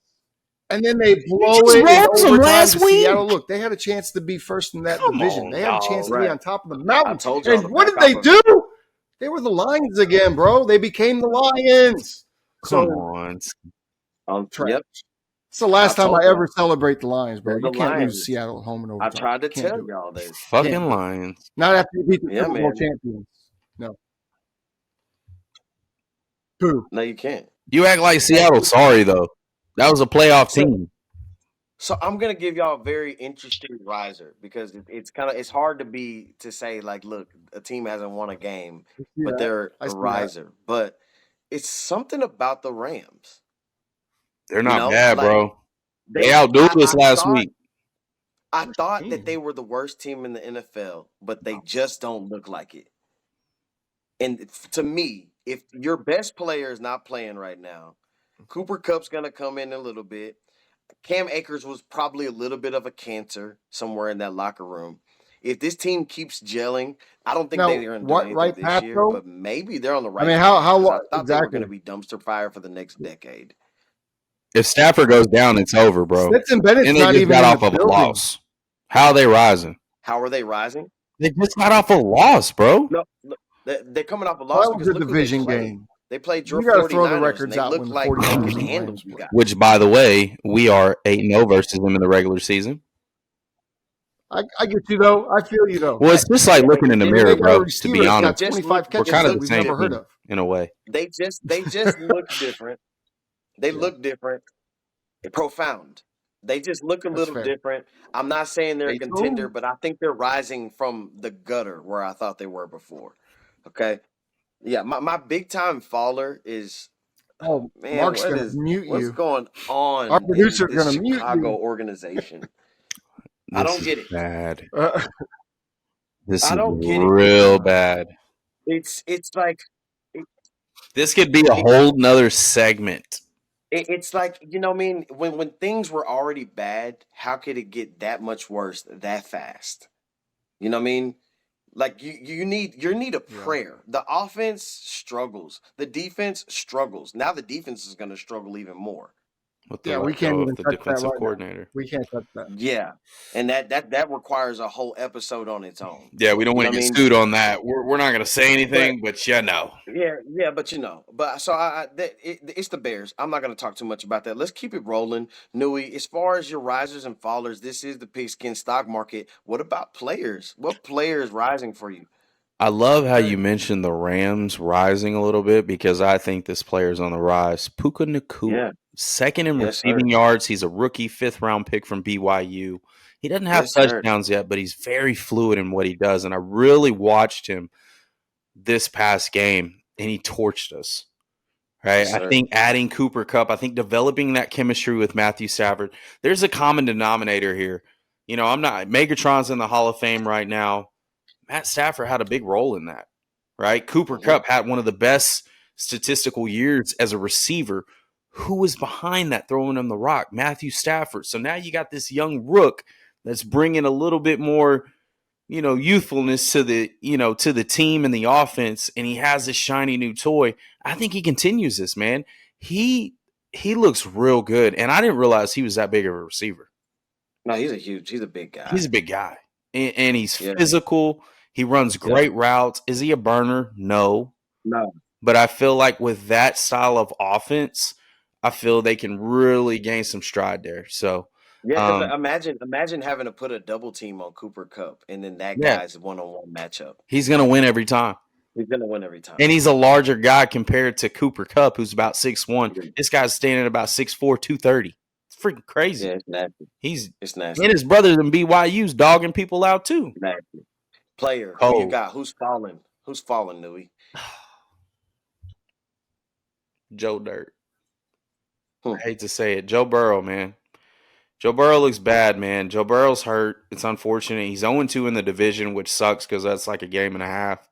And then they You blow just it in rolled some overtime last to Seattle. week. Look, they had a chance to be first in that Come division. on, They had a chance dog. to be right. on top of the I mountain. told y'all And to what back did they off of it. do? They were the Lions again, bro. They became the Lions. Come So, on. trash. Yep. It's the last I time told I ever y'all. celebrate the Lions, bro. They're You the can't lose Lions. Seattle at home in I overtime. tried to Can't tell do it. y'all this. Fucking Can't do it. Lions. Not after you beat the Yeah, Super Bowl man. champions. No. Who? No, you can't. You act like Seattle sorry, though. That was a playoff So, team. so I'm gonna give y'all a very interesting riser because it's hard to say like, look, a team hasn't won a game, I see but that. they're I a see that. riser. But it's something about the Rams. They're You not know, bad, like bro. They they, outdueled us last week. I Worst thought that team. they were the worst team in the NFL, but they just don't look like it. And to me, if your best player is not playing right now, Cooper Cup's gonna come in a little bit. Cam Akers was probably a little bit of a cancer somewhere in that locker room. If this team keeps gelling, I don't think Now, they're going to do what anything right this path year, though? but maybe they're on the I right mean, path because I thought they were going exactly? to be dumpster fire for the next decade. If Stafford goes down, it's over, bro. Stetson Bennett's And they not just even got in off the of a building. loss. How are they rising? How are they rising? They just got off a loss, bro. No, they're coming off a Well, loss that was because a look who they division played. game. They played your You got to throw the 49ers, and records they out look when the like they 49ers can and handle Rams you play. guys. Which, by the way, we are 8-0 versus them in the regular season. I get you though. I feel you though. Well, it's just like looking in the I mean, mirror, they got a bro. To receiver be that's got honest, Just 25 look. we're It catches kind of that the we've same never heard team of. in a way. They just look different. They Yeah, look different. Profound. They just look a that's little fair. different. I'm not saying they're a Stay contender, tuned. but I think they're rising from the gutter where I thought they were before. Okay. Yeah, my big time faller is Oh, man, Mark's gonna mute what's you. going Our on in producer's this gonna mute Chicago you. organization? I This don't is get it. bad. Uh, This I is don't get it. real bad. It's like it, This could be a it, whole nother segment. it's like what I mean when things were already bad, how could it get that much worse that fast? You know what I mean? Like you need a yeah. prayer. The offense struggles. The defense struggles. Now the defense is going to struggle even more. With the Yeah, we let can't go even of the touch that defensive right now. coordinator. We can't touch that. Yeah, and that requires a whole episode on its own. Yeah, we don't You want know to what I get mean? sued on that. We're not going to say But anything, but yeah, no. yeah, but but so it's the Bears. I'm not going to talk too much about that. Let's keep it rolling, Nui. As far as your risers and fallers, this is the pigskin stock market. What about players? What player is rising for you? I love how Okay. you mentioned the Rams rising a little bit because I think this player's on the rise. Puka Nakua, Yeah, second in yes, sir. receiving yards. He's a rookie, 5th-round pick from BYU. He doesn't have Yes, sir. touchdowns yet, but he's very fluid in what he does. And I really watched him this past game, and he torched us. Right? Yes, I sir. think adding Cooper Kupp, I think developing that chemistry with Matthew Stafford, there's a common denominator here. I'm not Megatron's in the Hall of Fame right now. Matt Stafford had a big role in that, right? Cooper Mhm. Kupp had one of the best statistical years as a receiver. Who was behind that throwing him the rock? Matthew Stafford. So now you got this young rook that's bringing a little bit more, youthfulness to the team and the offense, and he has this shiny new toy. I think he continues this, man. He looks real good, and I didn't realize he was that big of a receiver. No, he's a big guy. He's a big guy, and he's Yeah. physical. He runs great routes. Is he a burner? No. No. But I feel like with that style of offense, I feel they can really gain some stride there. So, Yeah, because imagine having to put a double team on Cooper Kupp, and then that yeah, guy's one-on-one matchup. he's going to win every time. He's gonna win every time. And he's a larger guy compared to Cooper Kupp, who's about 6'1". Yeah. This guy's standing at about 6'4", 230. It's freaking crazy. Yeah, it's nasty. He's It's nasty. and his brother in BYU's dogging people out too. Nasty. Player, who you Cold. got? Who's falling? Who's falling, Newey? Joe Dirt. Hmm. I hate to say it. Joe Burrow, man. Joe Burrow looks bad, man. Joe Burrow's hurt. It's unfortunate. He's 0-2 in the division, which sucks because that's like a game and a half.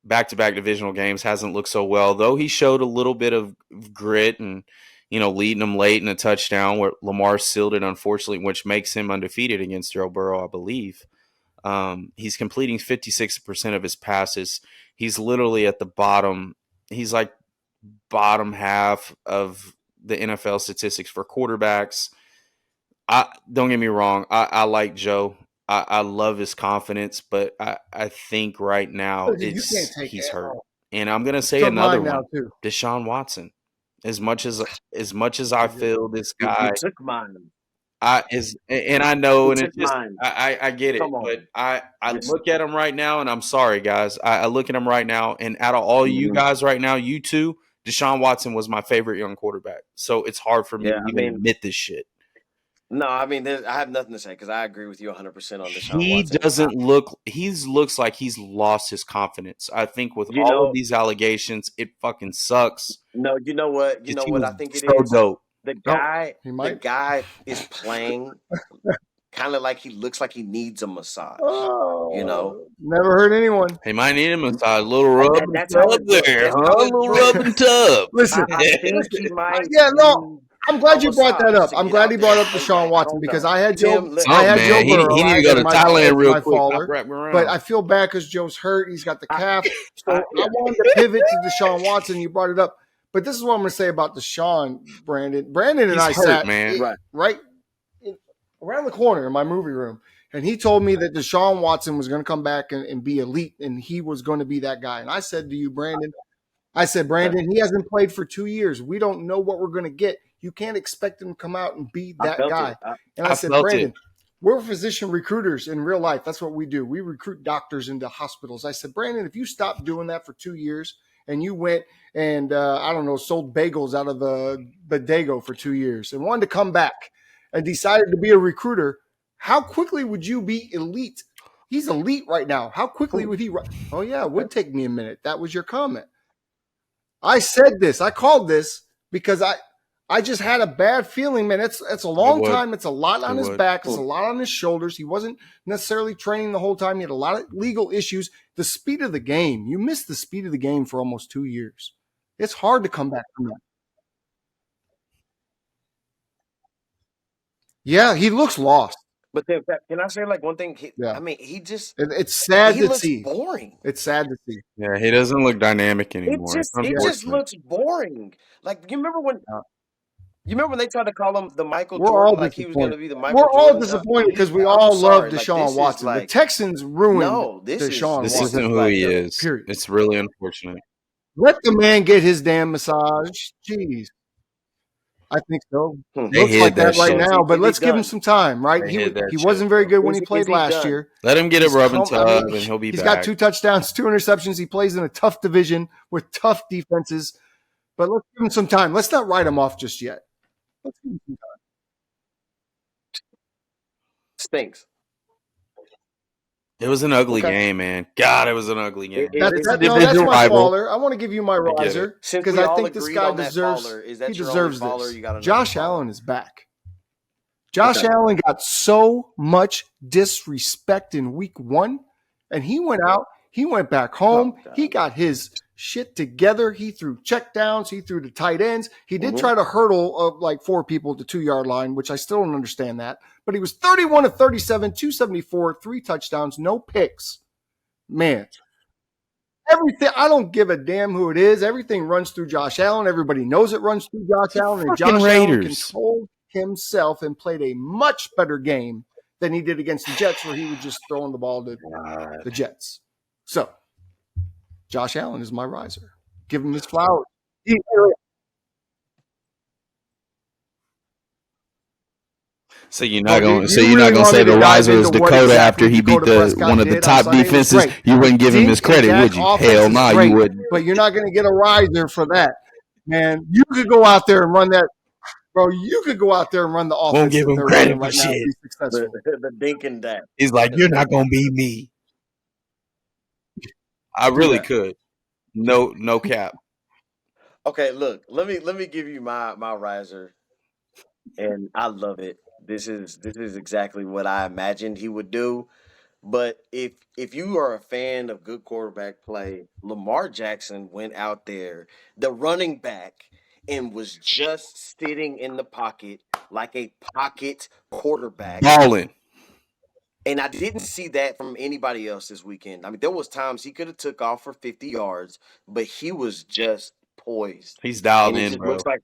Back-to-back divisional games hasn't looked so well, though he showed a little bit of grit and, leading them late in a touchdown where Lamar sealed it, unfortunately, which makes him undefeated against Joe Burrow, I believe. He's completing 56% of his passes. He's literally at the bottom. He's like bottom half of the NFL statistics for quarterbacks. Don't get me wrong. I like Joe. I love his confidence, but I think right now he's hurt. And I'm gonna say another one, Deshaun Watson. As much as I feel this guy, You took mine. and I know, and it's just Mine. I get it, but I look at him right now, and I'm sorry, guys. I look at him right now, and out of all you guys right now, you two, Deshaun Watson was my favorite young quarterback. So it's hard for me to even admit this shit. No, I mean, I have nothing to say because I agree with you 100% on Deshaun He Watson. doesn't look. He looks like he's lost his confidence. I think with all of these allegations, it fucking sucks. No, you know what? You know what I think it so is? dope. The guy is playing kind of like he looks like he needs a massage. Never heard anyone. He might need a massage. A little rub and tub there, huh? A little rub and tub. Listen, I think he might. I'm glad you brought that up. I'm glad he brought up Deshaun Watson because I had Joe. I had Joe Burrow. He need to go to Thailand real quick. But I feel bad because Joe's hurt. He's got the calf. So I wanted to pivot to Deshaun Watson. You brought it up. But this is what I'm going to say about Deshaun, Brandon. Brandon and I sat right around the corner in my movie room. And he told me that Deshaun Watson was going to come back and be elite. And he was going to be that guy. And I said to you, Brandon, he hasn't played for 2 years. We don't know what we're going to get. You can't expect him to come out and be that guy. And I said, Brandon, we're physician recruiters in real life. That's what we do. We recruit doctors into hospitals. I said, Brandon, if you stopped doing that for 2 years and you went and, sold bagels out of the bodega for 2 years and wanted to come back and decided to be a recruiter, how quickly would you be elite? He's elite right now. How quickly would he? Oh, yeah, it would take me a minute. That was your comment. I said this. I called this because I just had a bad feeling, man. It's a long time. It's a lot on his back. It's a lot on his shoulders. He wasn't necessarily training the whole time. He had a lot of legal issues. The speed of the game. You missed the speed of the game for almost 2 years. It's hard to come back from that. Yeah, he looks lost. But then, can I say like one thing? I mean, he just it's sad to see. Boring. It's sad to see. Yeah, he doesn't look dynamic anymore. It just looks boring. Like you remember when they tried to call him the Michael Jordan, like he was going to be the Michael Jordan? We're all disappointed because we all love Deshaun Watson. The Texans ruined Deshaun Watson. This isn't who he is. Period. It's really unfortunate. Let the man get his damn massage. Jeez. I think so. Looks like that right now, but let's give him some time, right? He wasn't very good when he played last year. Let him get a rub and tub, and he'll be back. He's got 2 touchdowns, 2 interceptions. He plays in a tough division with tough defenses, but let's give him some time. Let's not write him off just yet. Let's give him some time. Stinks. It was an ugly game, man. God, it was an ugly game. That's my faller. I want to give you my riser because I think this guy deserves this. Josh Allen is back. Josh Allen got so much disrespect in week 1, and he went out. He went back home. He got his shit together. He threw checkdowns. He threw the tight ends. He did try to hurdle like 4 people at the 2-yard line, which I still don't understand that. But he was 31 of 37, 274, 3 touchdowns, no picks. Man, everything. I don't give a damn who it is. Everything runs through Josh Allen. Everybody knows it runs through Josh Allen. And Josh Allen controlled himself and played a much better game than he did against the Jets, where he was just throwing the ball to the Jets. So, Josh Allen is my riser. Give him his flowers. So you're not going to say the riser is Dakota after he beat one of the top defenses. You wouldn't give him his credit, would you? Hell no, you wouldn't. But you're not going to get a riser for that, man. You could go out there and run that, bro. You could go out there and run the offense. Won't give him credit for shit. The dink and that. He's like, you're not going to beat me. I really that. could. No cap. Okay, look, let me give you my riser, and I love it. This is exactly what I imagined he would do. But if you are a fan of good quarterback play, Lamar Jackson went out there, the running back, and was just sitting in the pocket like a pocket quarterback. Balling. And I didn't see that from anybody else this weekend. I mean, there was times he could have took off for 50 yards, but he was just poised. He's dialed And it in, just bro. looks like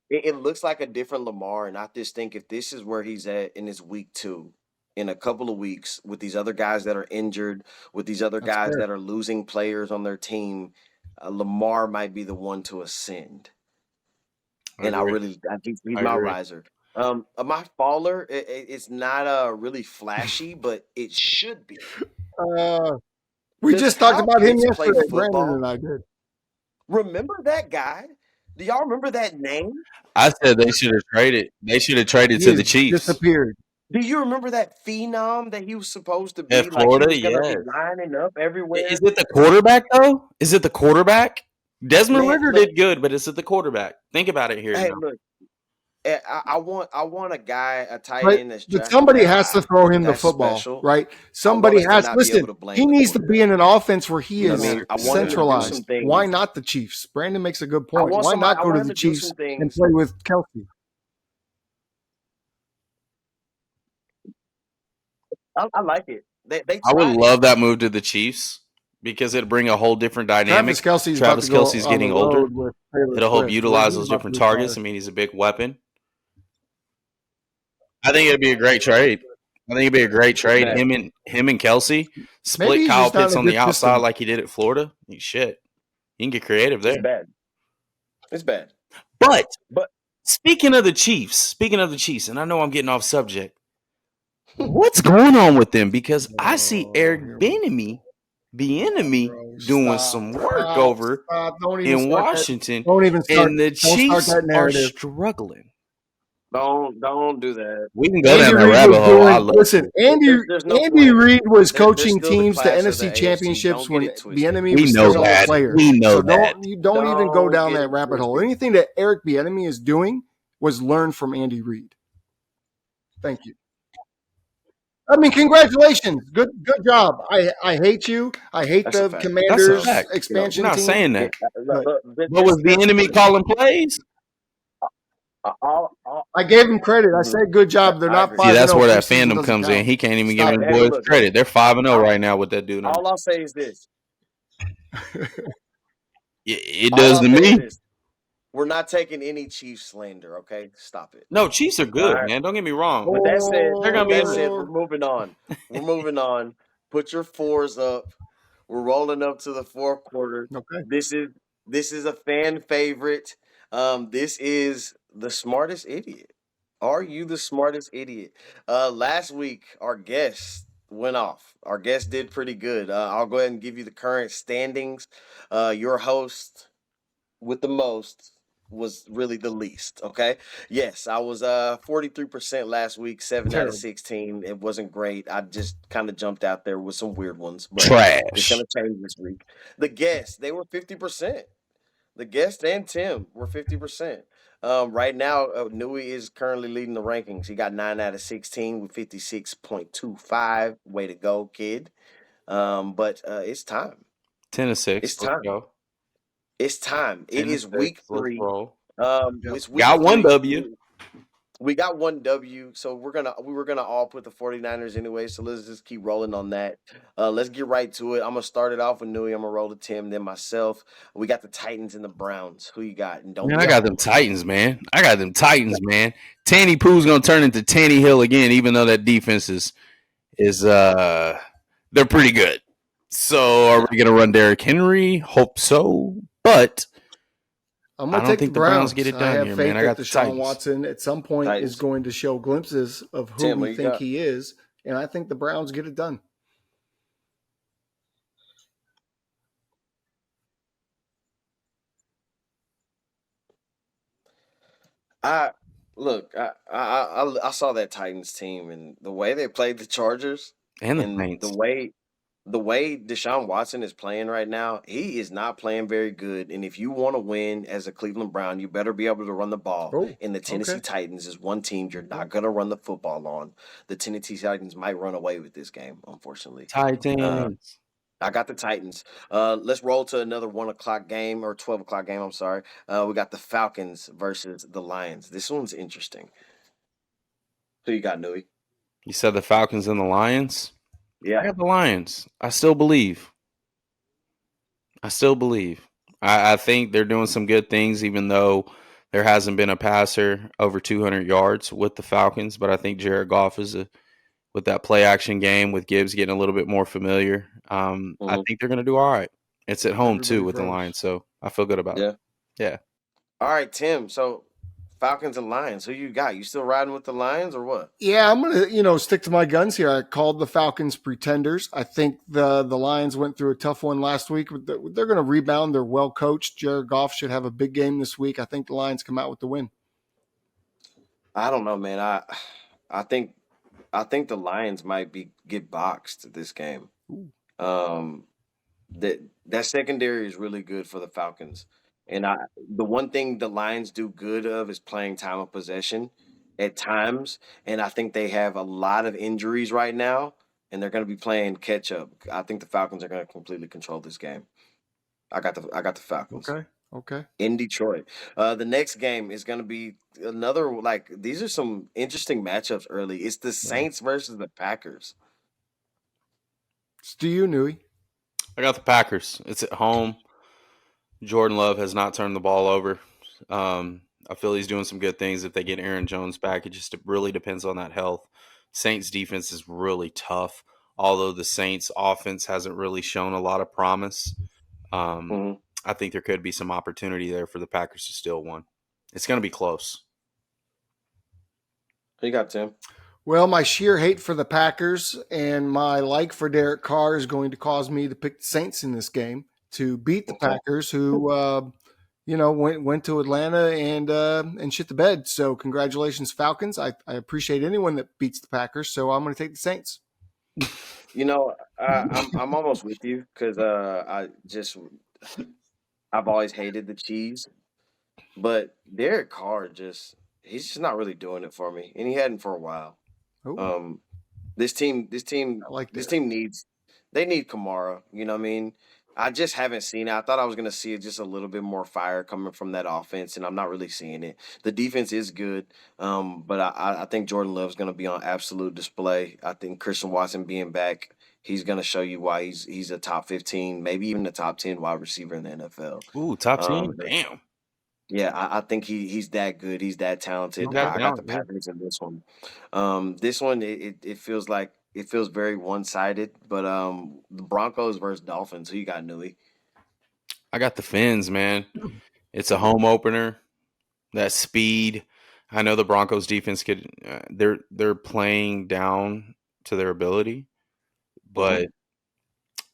it looks like a different Lamar. And I just think if this is where he's at in his week 2, in a couple of weeks, with these other guys that are injured, with these other That's guys fair. that are losing players on their team, Lamar might be the one to ascend. I And agree. I think he's I my agree. riser. My faller, it's not really flashy, but it should be. We Does just talked Kyle about him Pitts play yesterday. Brandon football? and I did. Remember that guy? Do y'all remember that name? I said they should have traded. They should have traded He to has the Chiefs. disappeared. Do you remember that phenom that he was supposed to At be? Like he Florida, was gonna be yes. lining up Is everywhere. it the quarterback though? Is it the quarterback? Desmond Man, Ritter look, did good, but is it the quarterback? Think about it here hey, now. look. I want a guy, a tight But end that's but drafted somebody that has to high. throw him the That's football, special. right? I want Somebody us to has. not be able Listen, to blame he the needs to be quarterback. in an offense where he I is mean, I want him to do 100%. some centralized. Why things. not the Chiefs? Brandon makes a good point. Why I not go want to him the to do Chiefs some and things. play with Kelsey? I like it. They I would tried it. love that move to the Chiefs because it'd bring a whole different Travis dynamic. Kelsey's about to Travis go Kelsey's on the getting older. road with Taylor It'll help Swift. Where's utilize he those about to different targets. retire? I mean, he's a big weapon. I think it'd be a great trade. I think it'd be a great It's trade. bad. Him and Kelsey Maybe split he's Kyle just not Pitts in a on the good outside system. like he did at Florida. Shit, you can get creative It's there. bad. It's bad. But But speaking of the Chiefs, and I know I'm getting off subject. What's going on with them? Because I see Oh, Eric here we Bieniemy, the go, enemy, bro. doing Stop. some work Stop. over Stop. Don't even in start that. Washington, Don't even start. and the Don't start Chiefs that are narrative. struggling. don't do that. We can go Andy down that Reid was rabbit hole. I doing. love Listen, it. There's no Andy point. Reid was There's coaching still the teams to class of the NFC AFC. championships Don't get when it the twisted. enemy We was know still a that. player. We know So that. you don't even go Don't down get that it rabbit hole. twisted. Anything that Eric Bieniemy is doing was learned from Andy Reid. Thank you. I mean, congratulations. Good job. I hate you. I hate That's a the fact. That's a Commanders fact. You know, We're expansion not team. saying yeah, that. But But was the enemy calling plays? all, I gave them credit. I said good job. They're I not agree. See, 5 and that's 0. where that Preseason fandom doesn't comes in. count. He can't even give Stop him it. Hey, boys look. credit. They're 5-0 All, right now with that dude on. all I'll say is this. It All does I'll to say is me. this. We're not taking any Chiefs slander. Okay, stop it. No, Chiefs are All good, right. man. Don't get me wrong. With that said, They're gonna with be that in said, the. we're moving on. We're moving on. Put your fours up. We're rolling up to the fourth quarter. Okay. This is a fan favorite. This is the smartest idiot. Are you the smartest idiot? Last week our guest went off. Our guest did pretty good. I'll go ahead and give you the current standings. Your host with the most was really the least. Okay. Yes, I was 43% last week, 7 out of Terrible. 16. It wasn't great. I just kind of jumped out there with some weird ones, but it's Trash. gonna change this week. The guests, they were 50%. The guest and Tim were 50%. Right now, Nui is currently leading the rankings. He got 9 out of 16 with 56.25. Way to go, kid. But it's time. 10-6. It's Let's time. go. It's time. It 10 and is 6. week Let's 3. roll. Yep. It's week Got one 3. W. We got one W, so we were gonna all put the 49ers anyway, so let's just keep rolling on that. Let's get right to it. I'm gonna start it off with Nui. I'm gonna roll to Tim, then myself. We got the Titans and the Browns. Who you got? And don't Man, be I got them Titans, man. Tanny Pooh's gonna turn into Tanny Hill again, even though that defense is they're pretty good. So are we gonna run Derrick Henry? Hope so. But I'm I going to don't take the think the Browns Browns. get it I done have here, man. faith I that got the Deshaun Titans. Watson at some point is Titans. going to show glimpses of who Tim, what we you think got? he is, and I think the Browns get it done. I look. I saw that Titans team and the way they played the Chargers And the and the Saints. way the way Deshaun Watson is playing right now, he is not playing very good. And if you want to win as a Cleveland Brown, you better be able to run the ball. Oh, And the Tennessee okay. Titans is one team you're not going to run the football on. The Tennessee Titans might run away with this game, unfortunately. Titans. I got the Titans. Let's roll to another 1 o'clock game or 12 o'clock game. I'm sorry. We got the Falcons versus the Lions. This one's interesting. Who you got, Nui? You said the Falcons and the Lions? I Yeah. got the Lions. I still believe. I think they're doing some good things, even though there hasn't been a passer over 200 yards with the Falcons. But I think Jared Goff is with that play action game with Gibbs getting a little bit more familiar. I think they're going to do all right. It's at home too Everybody with the froze. Lions, so I feel good about it. Yeah. All right, Tim. So Falcons and Lions. Who you got? You still riding with the Lions or what? Yeah, I'm gonna stick to my guns here. I called the Falcons pretenders. I think the Lions went through a tough one last week. They're going to rebound. They're well coached. Jared Goff should have a big game this week. I think the Lions come out with the win. I don't know, man. I think the Lions might get boxed this game. Ooh. That secondary is really good for the Falcons. And the one thing the Lions do good of is playing time of possession at times. And I think they have a lot of injuries right now, and they're going to be playing catch up. I think the Falcons are going to completely control this game. I got the Falcons. Okay. In Detroit. The next game is going to be another, like, these are some interesting matchups early. It's the Saints versus the Packers. It's to you, Nui. I got the Packers. It's at home. Jordan Love has not turned the ball over. I feel he's doing some good things if they get Aaron Jones back. It just really depends on that health. Saints defense is really tough, although the Saints offense hasn't really shown a lot of promise. I think there could be some opportunity there for the Packers to steal one. It's going to be close. Who you got, Tim? Well, my sheer hate for the Packers and my like for Derek Carr is going to cause me to pick the Saints in this game to beat the Packers, who went to Atlanta and shit the bed. So congratulations, Falcons. I appreciate anyone that beats the Packers. So I'm going to take the Saints. I'm almost with you because I've always hated the cheese, but Derek Carr he's just not really doing it for me, and he hadn't for a while. Oh, This team I like this that. team needs Kamara. You know what I mean? I just haven't seen it. I thought I was going to see just a little bit more fire coming from that offense, and I'm not really seeing it. The defense is good, but I think Jordan Love's going to be on absolute display. I think Christian Watson being back, he's going to show you why he's a top 15, maybe even a top 10 wide receiver in the NFL. Ooh, top 10? Damn. Yeah, I think he's that good. He's that talented. Okay, I got the yeah. Packers in this one. This one it feels like it feels very one sided. But the Broncos versus Dolphins. Who you got, Nui? I got the Fins, man. It's a home opener. That speed. I know the Broncos defense could. They're playing down to their ability, but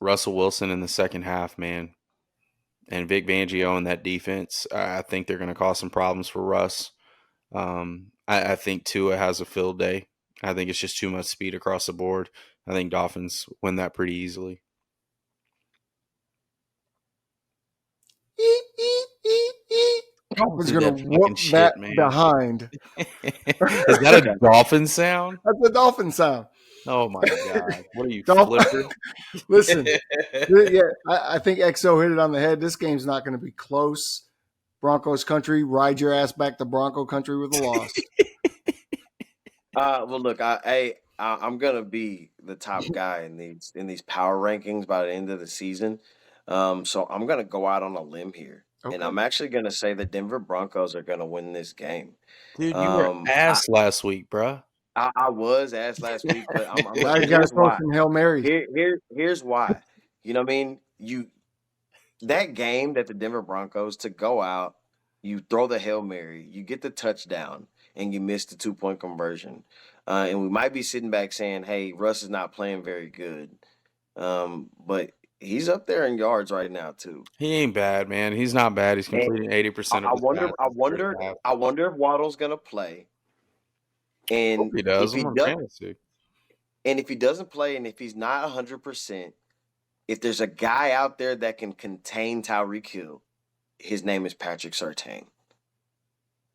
Russell Wilson in the second half, man, and Vic Fangio and that defense, I think they're going to cause some problems for Russ. I think Tua has a field day. I think it's just too much speed across the board. I think Dolphins win that pretty easily. Dolphins going to whoop that behind. Is that a dolphin sound? That's a dolphin sound. Oh my God! What are you, Flipper? Listen, yeah, I think XO hit it on the head. This game's not going to be close. Broncos country, ride your ass back to Bronco country with a loss. Well, look, I'm gonna be the top guy in these power rankings by the end of the season. So I'm gonna go out on a limb here, and I'm actually gonna say the Denver Broncos are gonna win this game. Dude, you were ass last week, bro. I was asked last week, but I'm now you got to throw some Hail Mary. Here's why. You know what I mean? That game that the Denver Broncos to go out, you throw the Hail Mary, you get the touchdown, and you miss the 2-point conversion. And we might be sitting back saying, hey, Russ is not playing very good. But he's up there in yards right now too. He ain't bad, man. He's not bad. He's completing 80% of his passes. I wonder if Waddle's gonna play. And he does. if he doesn't play, and if he's not 100%, if there's a guy out there that can contain Tyreek Hill, his name is Patrick Surtain.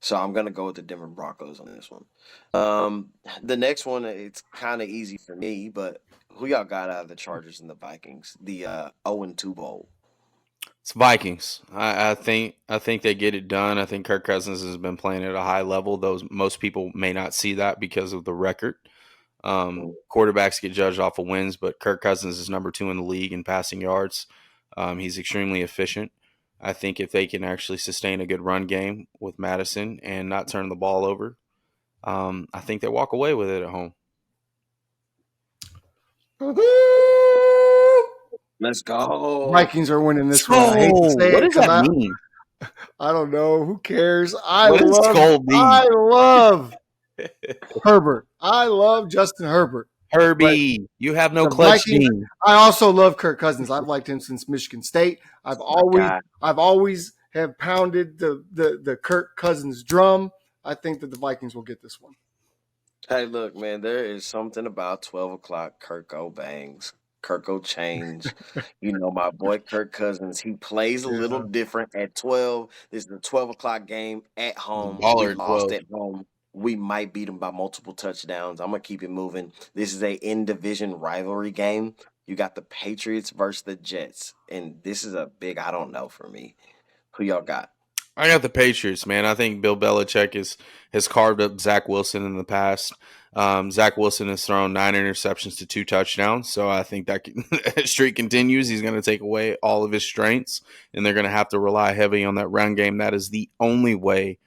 So I'm gonna go with the Denver Broncos on this one. The next one, it's kind of easy for me, but who y'all got out of the Chargers and the Vikings? The 0-2 bowl. It's Vikings. I think they get it done. I think Kirk Cousins has been playing at a high level, though most people may not see that because of the record. Quarterbacks get judged off of wins, but Kirk Cousins is number 2 in the league in passing yards. He's extremely efficient. I think if they can actually sustain a good run game with Madison and not turn the ball over, I think they walk away with it at home. Let's go. Vikings are winning this one. I hate to say What it does that 'cause mean? I don't know. Who cares? I What does Skull mean? love Herbert. I love Justin Herbert. Herbie, you have no The clutch Vikings- gene. I also love Kirk Cousins. I've liked him since Michigan State. I've guy. always have pounded the Kirk Cousins drum. I think that the Vikings will get this one. Hey, look, man, there is something about 12 o'clock Kirko bangs. Kirko change. You know, my boy Kirk Cousins, he plays a little different at 12. This is the 12 o'clock game at home. Baller We at lost 12. at home. We might beat them by multiple touchdowns. I'm going to keep it moving. This is a in-division rivalry game. You got the Patriots versus the Jets. And this is a big I don't know for me. Who y'all got? I got the Patriots, man. I think Bill Belichick has carved up Zach Wilson in the past. Zach Wilson has thrown 9 interceptions to 2 touchdowns, so I think that streak continues. He's going to take away all of his strengths, and they're going to have to rely heavy on that run game. That is the only way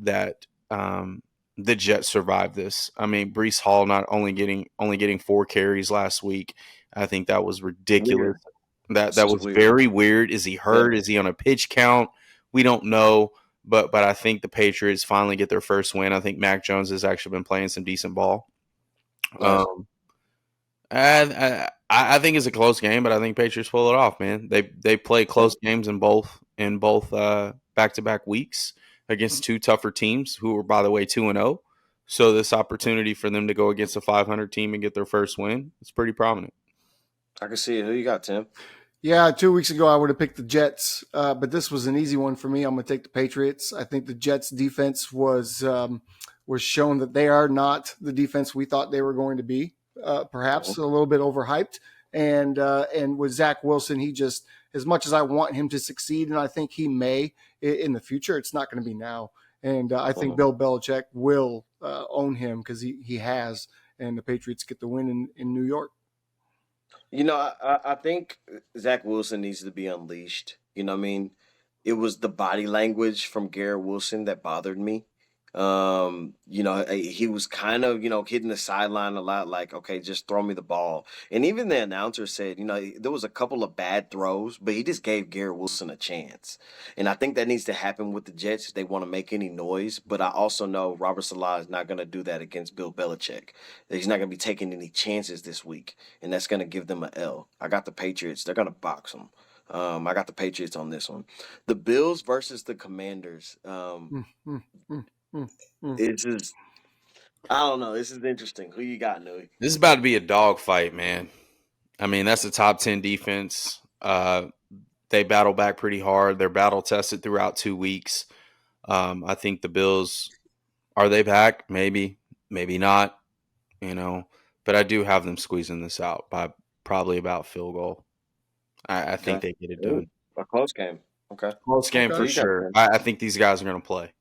that the Jets survive this. I mean, Breece Hall not only getting 4 carries last week. I think that was ridiculous. Weird. That was weird. very weird. Is he hurt? Yeah. Is he on a pitch count? We don't know, but I think the Patriots finally get their first win. I think Mac Jones has actually been playing some decent ball. Nice. I think it's a close game, but I think Patriots pull it off, man. They play close games in both back-to-back weeks against 2 tougher teams who are, by the way, 2-0. So this opportunity for them to go against a 500 team and get their first win, it's pretty prominent. I can see it. Who you got, Tim? Yeah, 2 weeks ago I would have picked the Jets, but this was an easy one for me. I'm going to take the Patriots. I think the Jets' defense was shown that they are not the defense we thought they were going to be. Perhaps a little bit overhyped. And with Zach Wilson, he just, as much as I want him to succeed, and I think he may in the future, it's not going to be now. And I think Bill Belichick will own him because he has, and the Patriots get the win in New York. You know, I think Zach Wilson needs to be unleashed. You know what I mean? It was the body language from Garrett Wilson that bothered me. You know, he was kind of, hitting the sideline a lot, like, okay, just throw me the ball. And even the announcer said, there was a couple of bad throws, but he just gave Garrett Wilson a chance. And I think that needs to happen with the Jets if they want to make any noise. But I also know Robert Saleh is not going to do that against Bill Belichick. He's not going to be taking any chances this week, and that's going to give them an L. I got the Patriots. They're going to box them. I got the Patriots on this one. The Bills versus the Commanders. It's just, I don't know. This is interesting. Who you got, Nui? This is about to be a dogfight, man. I mean, that's a top 10 defense. They battle back pretty hard. They're battle tested throughout 2 weeks. I think the Bills, are they back? Maybe, maybe not, but I do have them squeezing this out by probably about field goal. I think they get it done. A close game. Okay. Close game for sure. I think these guys are going to play.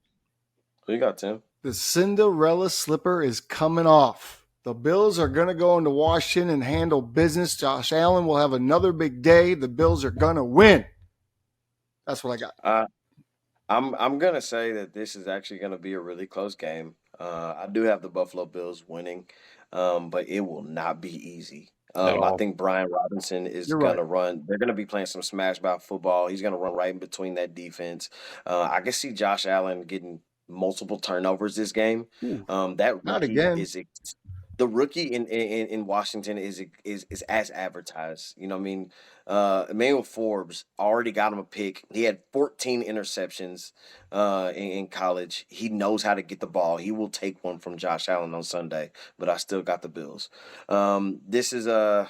Who you got, Tim? The Cinderella slipper is coming off. The Bills are going to go into Washington and handle business. Josh Allen will have another big day. The Bills are going to win. That's what I got. I'm going to say that this is actually going to be a really close game. I do have the Buffalo Bills winning, but it will not be easy. I think Brian Robinson is going to run. They're going to be playing some smash mouth football. He's going to run right in between that defense. I can see Josh Allen getting multiple turnovers this game. That not rookie again. The rookie in Washington is as advertised. You know what I mean? Emmanuel Forbes already got him a pick. He had 14 interceptions in college. He knows how to get the ball. He will take one from Josh Allen on Sunday, but I still got the Bills. This is I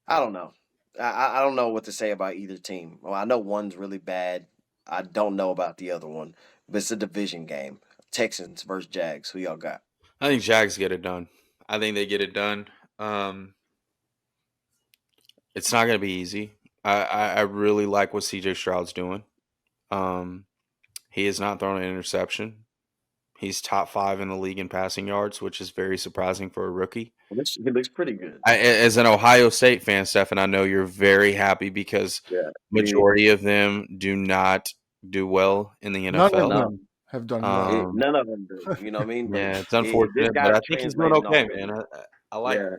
don't know. I don't know what to say about either team. Well, I know one's really bad. I don't know about the other one, but it's a division game. Texans versus Jags. Who y'all got? I think Jags get it done. I think they get it done. Um, it's not going to be easy. I really like what CJ Stroud's doing. Um, he has not thrown an interception. He's top 5 in the league in passing yards, which is very surprising for a rookie. He looks pretty good. As an Ohio State fan, Stefan, I know you're very happy because Yeah, majority of them do not do well in the None of NFL. them have done well. None of them do. You know what I mean? But Yeah, it's this unfortunate, but guy's I think he's doing translating okay, already. man. Yeah,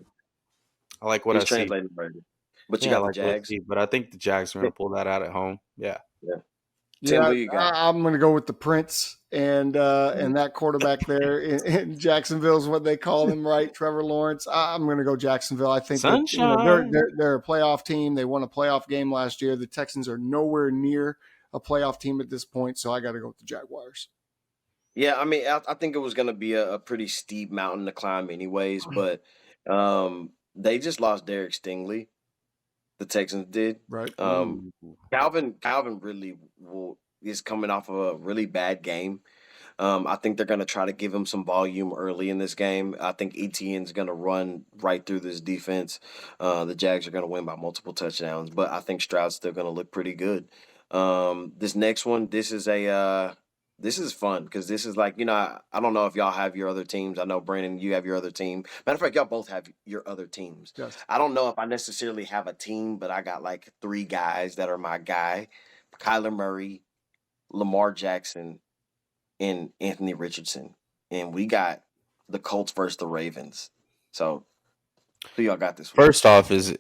I like what he's I see. translating already. But you Yeah, I got the like what I Jags. see, but I think the Jags are going to pull that out at home. Yeah. Yeah. Tim, Yeah, who you got? I'm going to go with the Prince and that quarterback there in Jacksonville is what they call him, right? Trevor Lawrence. I'm going to go Jacksonville. I think that Sunshine. they're a playoff team. They won a playoff game last year. The Texans are nowhere near a playoff team at this point, so I got to go with the Jaguars. Yeah, I mean, I think it was going to be a pretty steep mountain to climb, anyways. But they just lost Derek Stingley. The Texans did. Right. Um, Ooh. Calvin really is coming off of a really bad game. I think they're going to try to give him some volume early in this game. I think Etienne's going to run right through this defense. The Jags are going to win by multiple touchdowns, but I think Stroud's still going to look pretty good. This next one, this is fun because this is like, I don't know if y'all have your other teams. I know, Brandon, you have your other team. Matter of fact, y'all both have your other teams. Yes. I don't know if I necessarily have a team, but I got like 3 guys that are my guy. Kyler Murray, Lamar Jackson, and Anthony Richardson. And we got the Colts versus the Ravens. So who y'all got this week? First off, is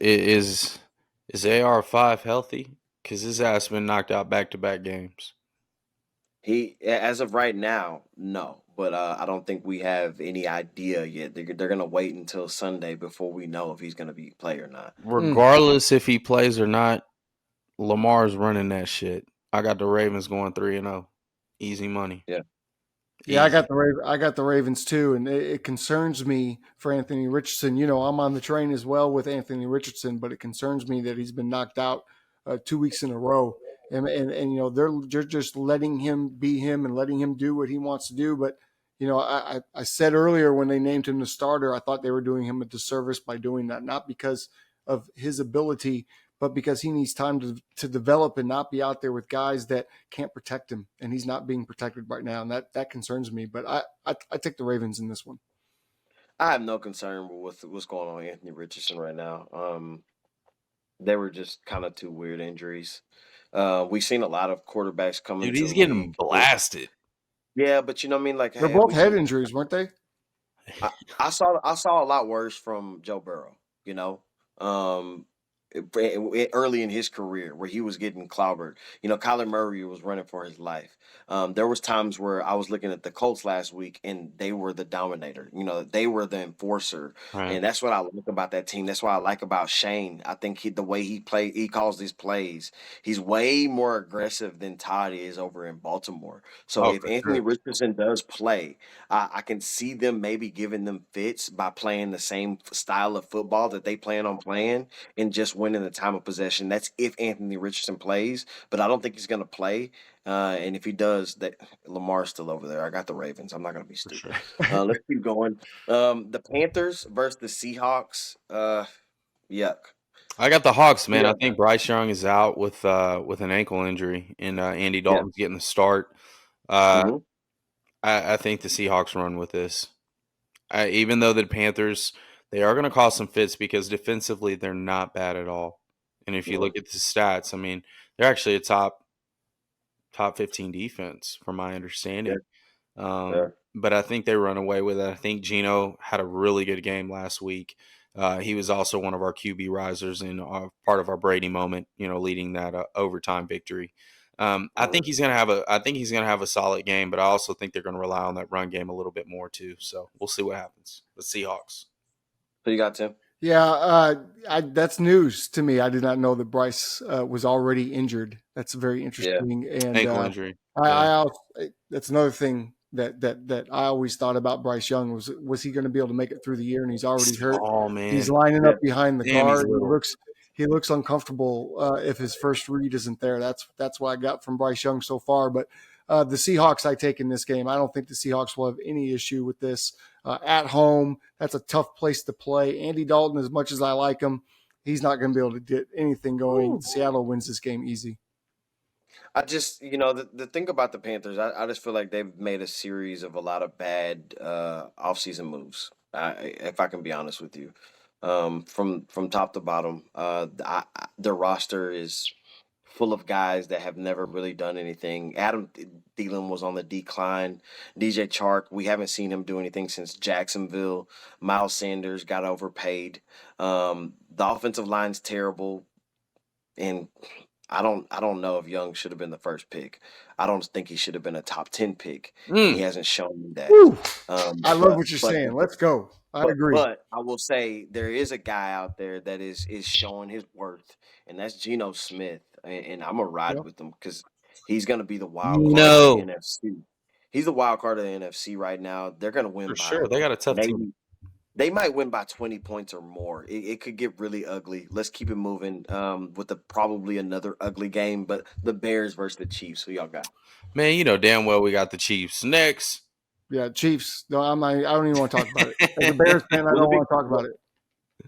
AR5 healthy? Because his ass been knocked out back-to-back games. He, as of right now, no. But I don't think we have any idea yet. They're going to wait until Sunday before we know if he's going to be play or not. Regardless if he plays or not, Lamar's running that shit. I got the Ravens going 3-0. Easy money. Yeah. Yeah, I got the Ravens too, and it concerns me for Anthony Richardson. I'm on the train as well with Anthony Richardson, but it concerns me that he's been knocked out 2 weeks in a row, and they're just letting him be him and letting him do what he wants to do. But I said earlier when they named him the starter, I thought they were doing him a disservice by doing that, not because of his ability, but because he needs time to develop and not be out there with guys that can't protect him, and he's not being protected right now, and that concerns me. But I take the Ravens in this one. I have no concern with what's going on with Anthony Richardson right now. They were just kind of 2 weird injuries. We've seen a lot of quarterbacks come Dude, into he's the getting league. blasted. Yeah, but you know what I mean? Like, They're hey, both head injuries, weren't they? I saw a lot worse from Joe Burrow, um, early in his career where he was getting clobbered. Kyler Murray was running for his life. There was times where I was looking at the Colts last week and they were the dominator. They were the enforcer, Right. and that's what I like about that team. That's what I like about Shane. I think the way he calls these plays, he's way more aggressive than Todd is over in Baltimore. So if Anthony Richardson does play, I can see them maybe giving them fits by playing the same style of football that they plan on playing and just winning the time of possession. That's if Anthony Richardson plays, but I don't think he's going to play. And if he does, that Lamar's still over there. I got the Ravens. I'm not going to be stupid. Let's keep going. The Panthers versus the Seahawks. Yuck. I got the Hawks, man. Yeah. I think Bryce Young is out with an ankle injury, and Andy Dalton's getting the start. I think the Seahawks run with this. Even though the Panthers, they are going to cause some fits because defensively they're not bad at all. And if you look at the stats, I mean, they're actually a top 15 defense from my understanding. But I think they run away with it. I think Geno had a really good game last week. He was also one of our QB risers and part of our Brady moment, leading that overtime victory. I think he's gonna have a solid game, but I also think they're gonna rely on that run game a little bit more too. So we'll see what happens. The Seahawks. Who you got, Tim? Yeah, that's news to me. I did not know that Bryce was already injured. That's very interesting. And ankle injury. That's another thing that I always thought about Bryce Young was he going to be able to make it through the year? And he's already hurt. Oh man, he's lining up behind the guard. he looks uncomfortable if his first read isn't there. That's what I got from Bryce Young so far. But the Seahawks I take in this game. I don't think the Seahawks will have any issue with this. At home, that's a tough place to play. Andy Dalton, as much as I like him, he's not going to be able to get anything going. Ooh. Seattle wins this game easy. I just, the thing about the Panthers, I just feel like they've made a series of a lot of bad offseason moves. If I can be honest with you, from top to bottom, their roster is full of guys that have never really done anything. Adam Thielen was on the decline. DJ Chark, we haven't seen him do anything since Jacksonville. Miles Sanders got overpaid. The offensive line's terrible, and I don't know if Young should have been the first pick. I don't think he should have been a top 10 pick. He hasn't shown me that. Woo! I love what you're saying. Let's go. I agree. But I will say there is a guy out there that is showing his worth, and that's Geno Smith. And I'm going to ride with him because he's going to be the wild card of the NFC. He's the wild card of the NFC right now. They're going to win For by sure. They got a tough team. They might win by 20 points or more. It could get really ugly. Let's keep it moving with probably another ugly game, but the Bears versus the Chiefs. Who y'all got? Man, you know damn well we got the Chiefs. Next. Yeah, Chiefs. No, I don't even want to talk about it. As a Bears fan, I don't want to talk about it.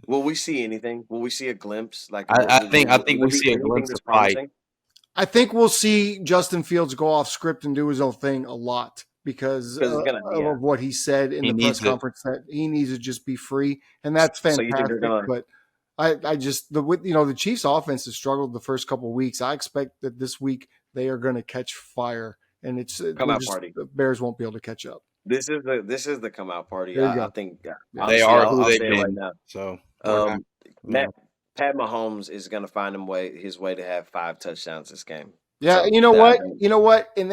Will we see anything? Will we see a glimpse? Like I think we see a glimpse of fight. I think we'll see Justin Fields go off script and do his own thing a lot because of what he said in the press conference that he needs to just be free, and that's fantastic. But I just the Chiefs' offense has struggled the first couple of weeks. I expect that this week they are going to catch fire, and it's come out party. The Bears won't be able to catch up. This is the come out party. I think they are who they've been right now. So Pat Mahomes is going to find his way to have 5 touchdowns this game. Yeah, so, you know what? In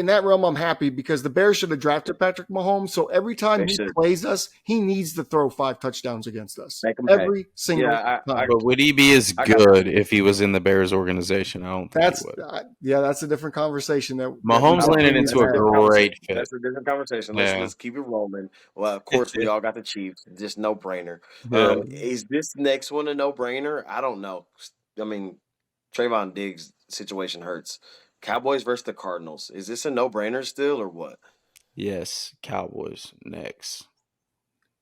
that realm, I'm happy because the Bears should have drafted Patrick Mahomes. So every time he plays us, he needs to throw 5 touchdowns against us. Every single time. But would he be as good if he was in the Bears organization? I don't think he would. That's a different conversation. Mahomes landed into a great fit. That's a different conversation. Let's keep it rolling. Well, of course, we all got the Chiefs. Just no brainer. Is this next one a no brainer? I don't know. I mean, Trevon Diggs situation hurts. Cowboys versus the Cardinals. Is this a no-brainer still or what? Yes, Cowboys next.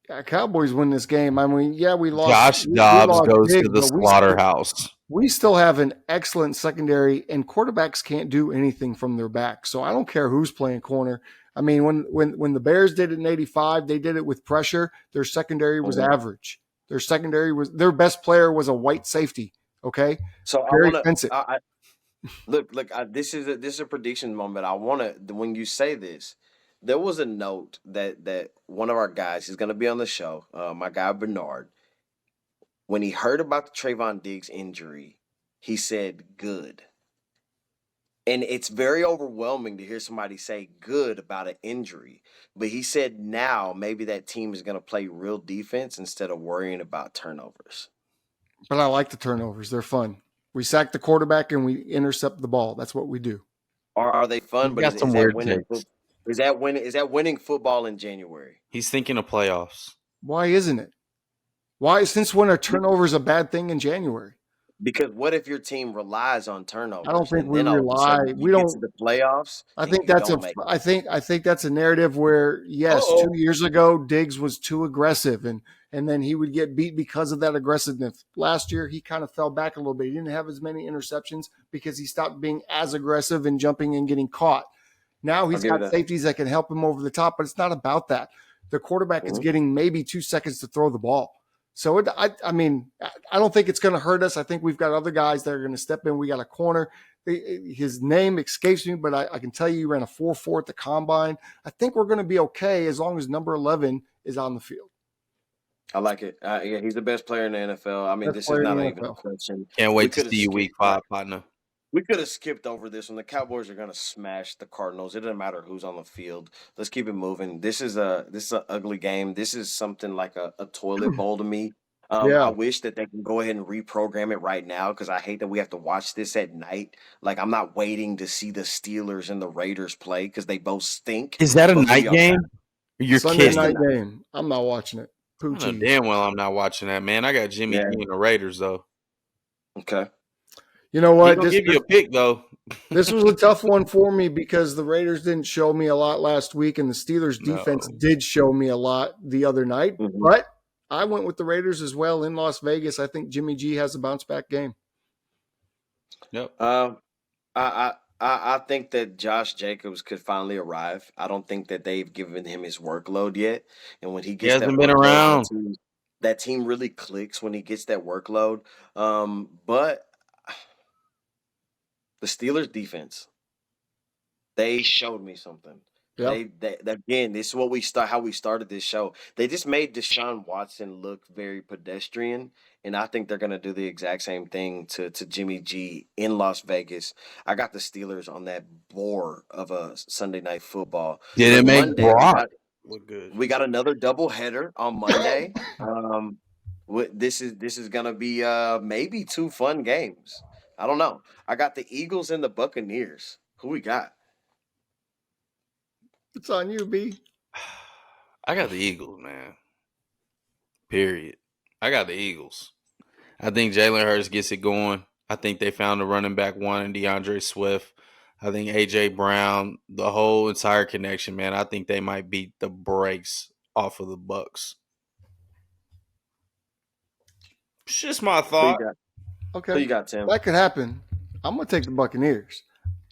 Yeah, Cowboys win this game. I mean, we lost. Josh Dobbs goes to the slaughterhouse. We still have an excellent secondary, and quarterbacks can't do anything from their back. So I don't care who's playing corner. I mean, when the Bears did it in '85, they did it with pressure. Their secondary was average. Their best player was a white safety. Okay, so this is a prediction moment. I want to, when you say this, there was a note that one of our guys is going to be on the show, my guy Bernard. When he heard about the Trevon Diggs injury, he said good. And it's very overwhelming to hear somebody say good about an injury. But he said now maybe that team is going to play real defense instead of worrying about turnovers. But I like the turnovers. They're fun. We sack the quarterback and we intercept the ball. That's what we do. Are they fun? But is that winning football in January? He's thinking of playoffs. Why isn't it? Why? Since when are turnovers a bad thing in January? Because what if your team relies on turnovers? I don't think we rely. We don't get to the playoffs. I think that's a narrative where 2 years ago Diggs was too aggressive and then he would get beat because of that aggressiveness. Last year he kind of fell back a little bit. He didn't have as many interceptions because he stopped being as aggressive and jumping and getting caught. Now he's got safeties that can help him over the top, but it's not about that. The quarterback is getting maybe 2 seconds to throw the ball. So, I don't think it's going to hurt us. I think we've got other guys that are going to step in. We got a corner. His name escapes me, but I can tell you he ran a 4.4 at the combine. I think we're going to be okay as long as number 11 is on the field. I like it. He's the best player in the NFL. I mean, this is not even a question. Can't wait to see you week 5, partner. We could have skipped over this one. The Cowboys are going to smash the Cardinals. It doesn't matter who's on the field. Let's keep it moving. This is an ugly game. This is something like a toilet bowl to me. I wish that they can go ahead and reprogram it right now because I hate that we have to watch this at night. Like, I'm not waiting to see the Steelers and the Raiders play because they both stink. Is that a night game? You're Sunday kidding. Night game. I'm not watching it. Damn well I'm not watching that, man. I got Jimmy G and the Raiders, though. Okay. You know He what? gonna give you a pick though. This was a tough one for me because the Raiders didn't show me a lot last week, and the Steelers' defense No. did show me a lot the other night. Mhm. But I went with the Raiders as well in Las Vegas. I think Jimmy G has a bounce back game. Yep. I think that Josh Jacobs could finally arrive. I don't think that they've given him his workload yet, and when he He gets that hasn't been workload, around. that team really clicks when he gets that workload. But the Steelers defense, they showed me something. Yeah. They again, this is what how we started this show. They just made Deshaun Watson look very pedestrian, and I think they're gonna do the exact same thing to Jimmy G in Las Vegas. I got the Steelers on that bore of a Sunday night football. Did But it make Monday Brock look good? we got another double header on Monday. This is gonna be maybe two fun games. I don't know. I got the Eagles and the Buccaneers. Who we got? It's on you, B. I got the Eagles, man. Period. I got the Eagles. I think Jalen Hurts gets it going. I think they found a running back one in DeAndre Swift. I think AJ Brown, the whole entire connection, man. I think they might beat the brakes off of the Bucks. It's just my Who you thought. got? Who Okay. you got, Tim? That could happen. I'm going to take the Buccaneers.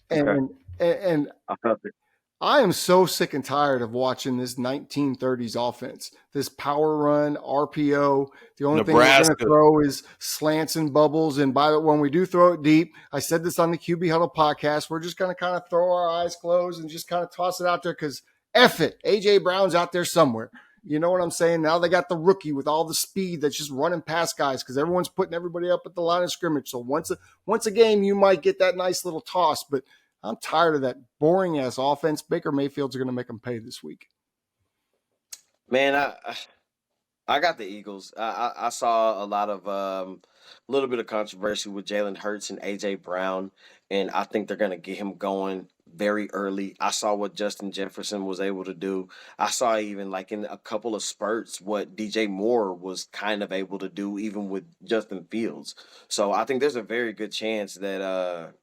And, and I felt it. I am so sick and tired of watching this 1930s offense, this power run, RPO. The only thing we're going Nebraska. to throw is slants and bubbles. And by the when we do throw it deep, I said this on the QB Huddle podcast, we're just going to kind of throw our eyes closed and just kind of toss it out there because F it. AJ Brown's out there somewhere. You know what I'm saying? Now they got the rookie with all the speed that's just running past guys because everyone's putting everybody up at the line of scrimmage. So once a game, you might get that nice little toss, but I'm tired of that boring ass offense. Baker Mayfield's going to make them pay this week. Man, I got the Eagles. I saw a lot of little bit of controversy with Jalen Hurts and AJ Brown, and I think they're gonna get him going very early. I saw what Justin Jefferson was able to do. I saw even like in a couple of spurts what DJ Moore was kind of able to do, even with Justin Fields. So I think there's a very good chance that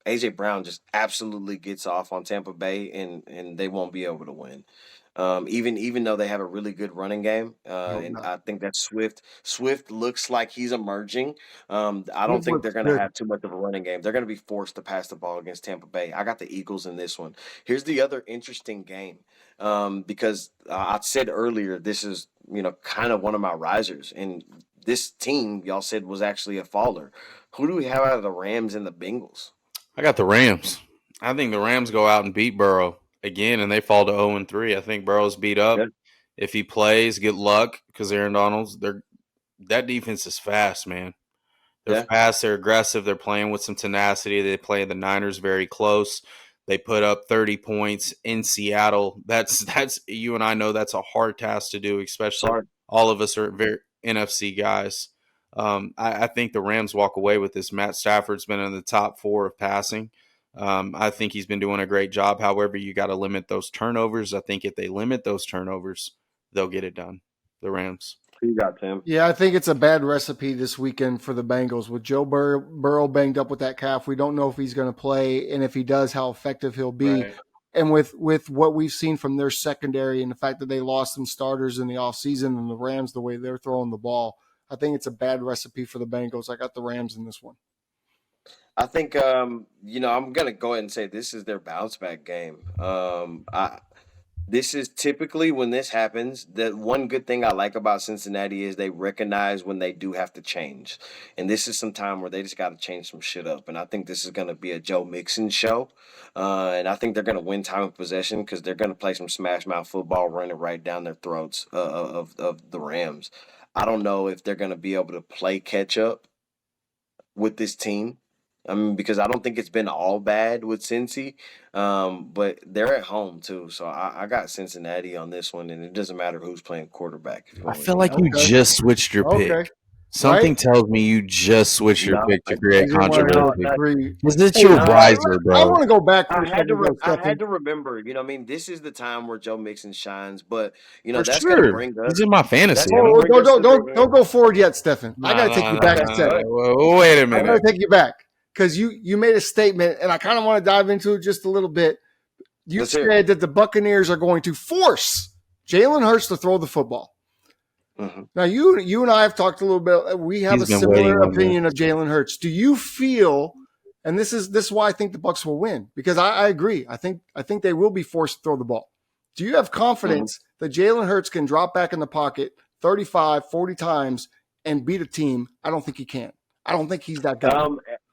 AJ Brown just absolutely gets off on Tampa Bay, and they won't be able to win. Even though they have a really good running game, and I think that Swift looks like he's emerging. I don't think they're going to have too much of a running game. They're going to be forced to pass the ball against Tampa Bay. I got the Eagles in this one. Here's the other interesting game, because I said earlier this is kind of one of my risers, and this team y'all said was actually a faller. Who do we have out of the Rams and the Bengals? I got the Rams. I think the Rams go out and beat Burrow again, and they fall to 0-3. I think Burrow's beat up. Yeah. If he plays, good luck because Aaron Donald's. That defense is fast, man. They're fast. They're aggressive. They're playing with some tenacity. They play the Niners very close. They put up 30 points in Seattle. That's you and I know that's a hard task to do, especially all of us are very NFC guys. I think the Rams walk away with this. Matt Stafford's been in the top 4 of passing. I think he's been doing a great job. However, you got to limit those turnovers. I think if they limit those turnovers, they'll get it done. The Rams. Who you got, Tim? Yeah, I think it's a bad recipe this weekend for the Bengals. With Joe Burrow banged up with that calf, we don't know if he's going to play, and if he does, how effective he'll be. Right. And with what we've seen from their secondary and the fact that they lost some starters in the offseason and the Rams, the way they're throwing the ball, I think it's a bad recipe for the Bengals. I got the Rams in this one. I think I'm gonna go ahead and say this is their bounce back game. This is typically when this happens. The one good thing I like about Cincinnati is they recognize when they do have to change, and this is some time where they just got to change some shit up. And I think this is gonna be a Joe Mixon show, and I think they're gonna win time of possession because they're gonna play some smash mouth football, running right down their throats of the Rams. I don't know if they're gonna be able to play catch up with this team. I mean, because I don't think it's been all bad with Cincy, but they're at home too. So I got Cincinnati on this one, and it doesn't matter who's playing quarterback. I feel like you just switched your pick. Something right? tells me you just switched your No, pick to I create You didn't want to no, go controversy. that, three. Is this Hey, your no. riser, I bro? want to go back for I a had to second, though, I had Stefan. to remember, you know, what I mean, this is the time where Joe Mixon shines, but you know, For that's gonna sure. bring us He's in my that's fantasy. I gonna don't. Oh, bring us to the don't end. go forward yet, Stefan. I got No, to take no, you no, back a Okay, no. go second. ahead. Well, wait a I got to minute. take you back because you made a statement, and I kind of want to dive into it just a little bit. You Let's hear it. said that the Buccaneers are going to force Jalen Hurts to throw the football. Mhm. Now, you and I have talked a little bit. We have He's a been similar waiting on this. opinion of Jalen Hurts. Do you feel? And this is why I think the Bucks will win because I agree. I think they will be forced to throw the ball. Do you have Mhm. confidence that Jalen Hurts can drop back in the pocket 35, 40 times and beat a team? I don't think he can. I don't think he's that guy.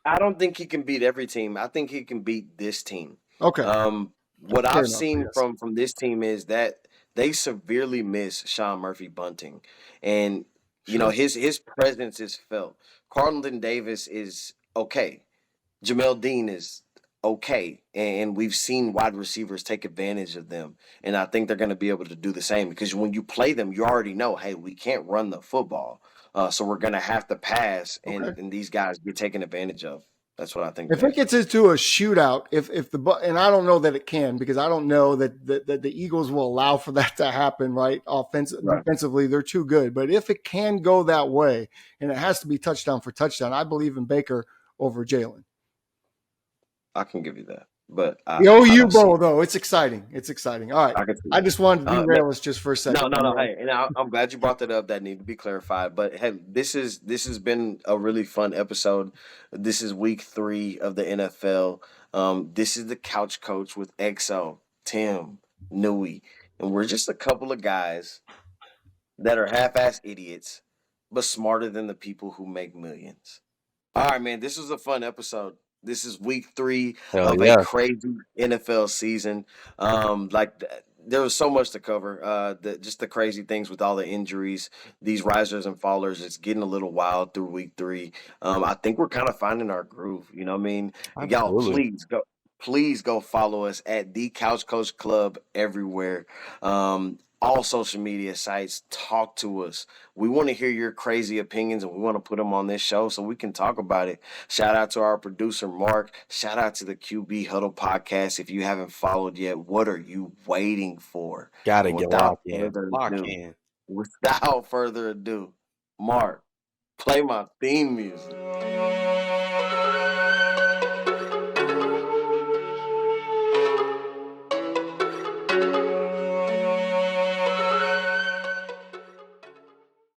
I don't think he can beat every team. I think he can beat this team. Okay, What fair I've enough. I seen guess. from this team is that they severely miss Sean Murphy bunting, and you know Sure. his presence is felt. Carlton Davis is okay. Jamel Dean is okay, and we've seen wide receivers take advantage of them, and I think they're going to be able to do the same because when you play them, you already know, hey, we can't run the football, so we're going to have to pass, Okay. and these guys get taken advantage of. That's what I think If they it have to gets do. into a shootout, if and I don't know that it can because I don't know that the Eagles will allow for that to happen, right? Right. Defensively, they're too good. But if it can go that way, and it has to be touchdown for touchdown, I believe in Baker over Jalen. I can give you that, but The I OU don't see Bowl, it. though, it's exciting. It's exciting. All right. I can see I it. just wanted to Man, derail us just for a no, second, no, my no. man. Hey, and I'm glad you brought that up. That need to be clarified. But hey, this has been a really fun episode. This is week 3 of the NFL. This is the Couch Coach with XO, Tim, Nui, and we're just a couple of guys that are half-ass idiots, but smarter than the people who make millions. All right, man. This was a fun episode. This is week 3 Hell of a yeah. crazy NFL season. There was so much to cover. Just the crazy things with all the injuries, these risers and fallers. It's getting a little wild through week 3. I think we're kind of finding our groove. You know what I mean? Y'all, Absolutely. please go follow us at the Couch Coach Club everywhere. All social media sites. Talk to us. We want to hear your crazy opinions and we want to put them on this show so we can talk about it. Shout out to our producer, Mark. Shout out to the QB Huddle podcast. If you haven't followed yet, what are you waiting for? Gotta And get locked in. further Lock ado, in. without further ado, Mark, play my theme music.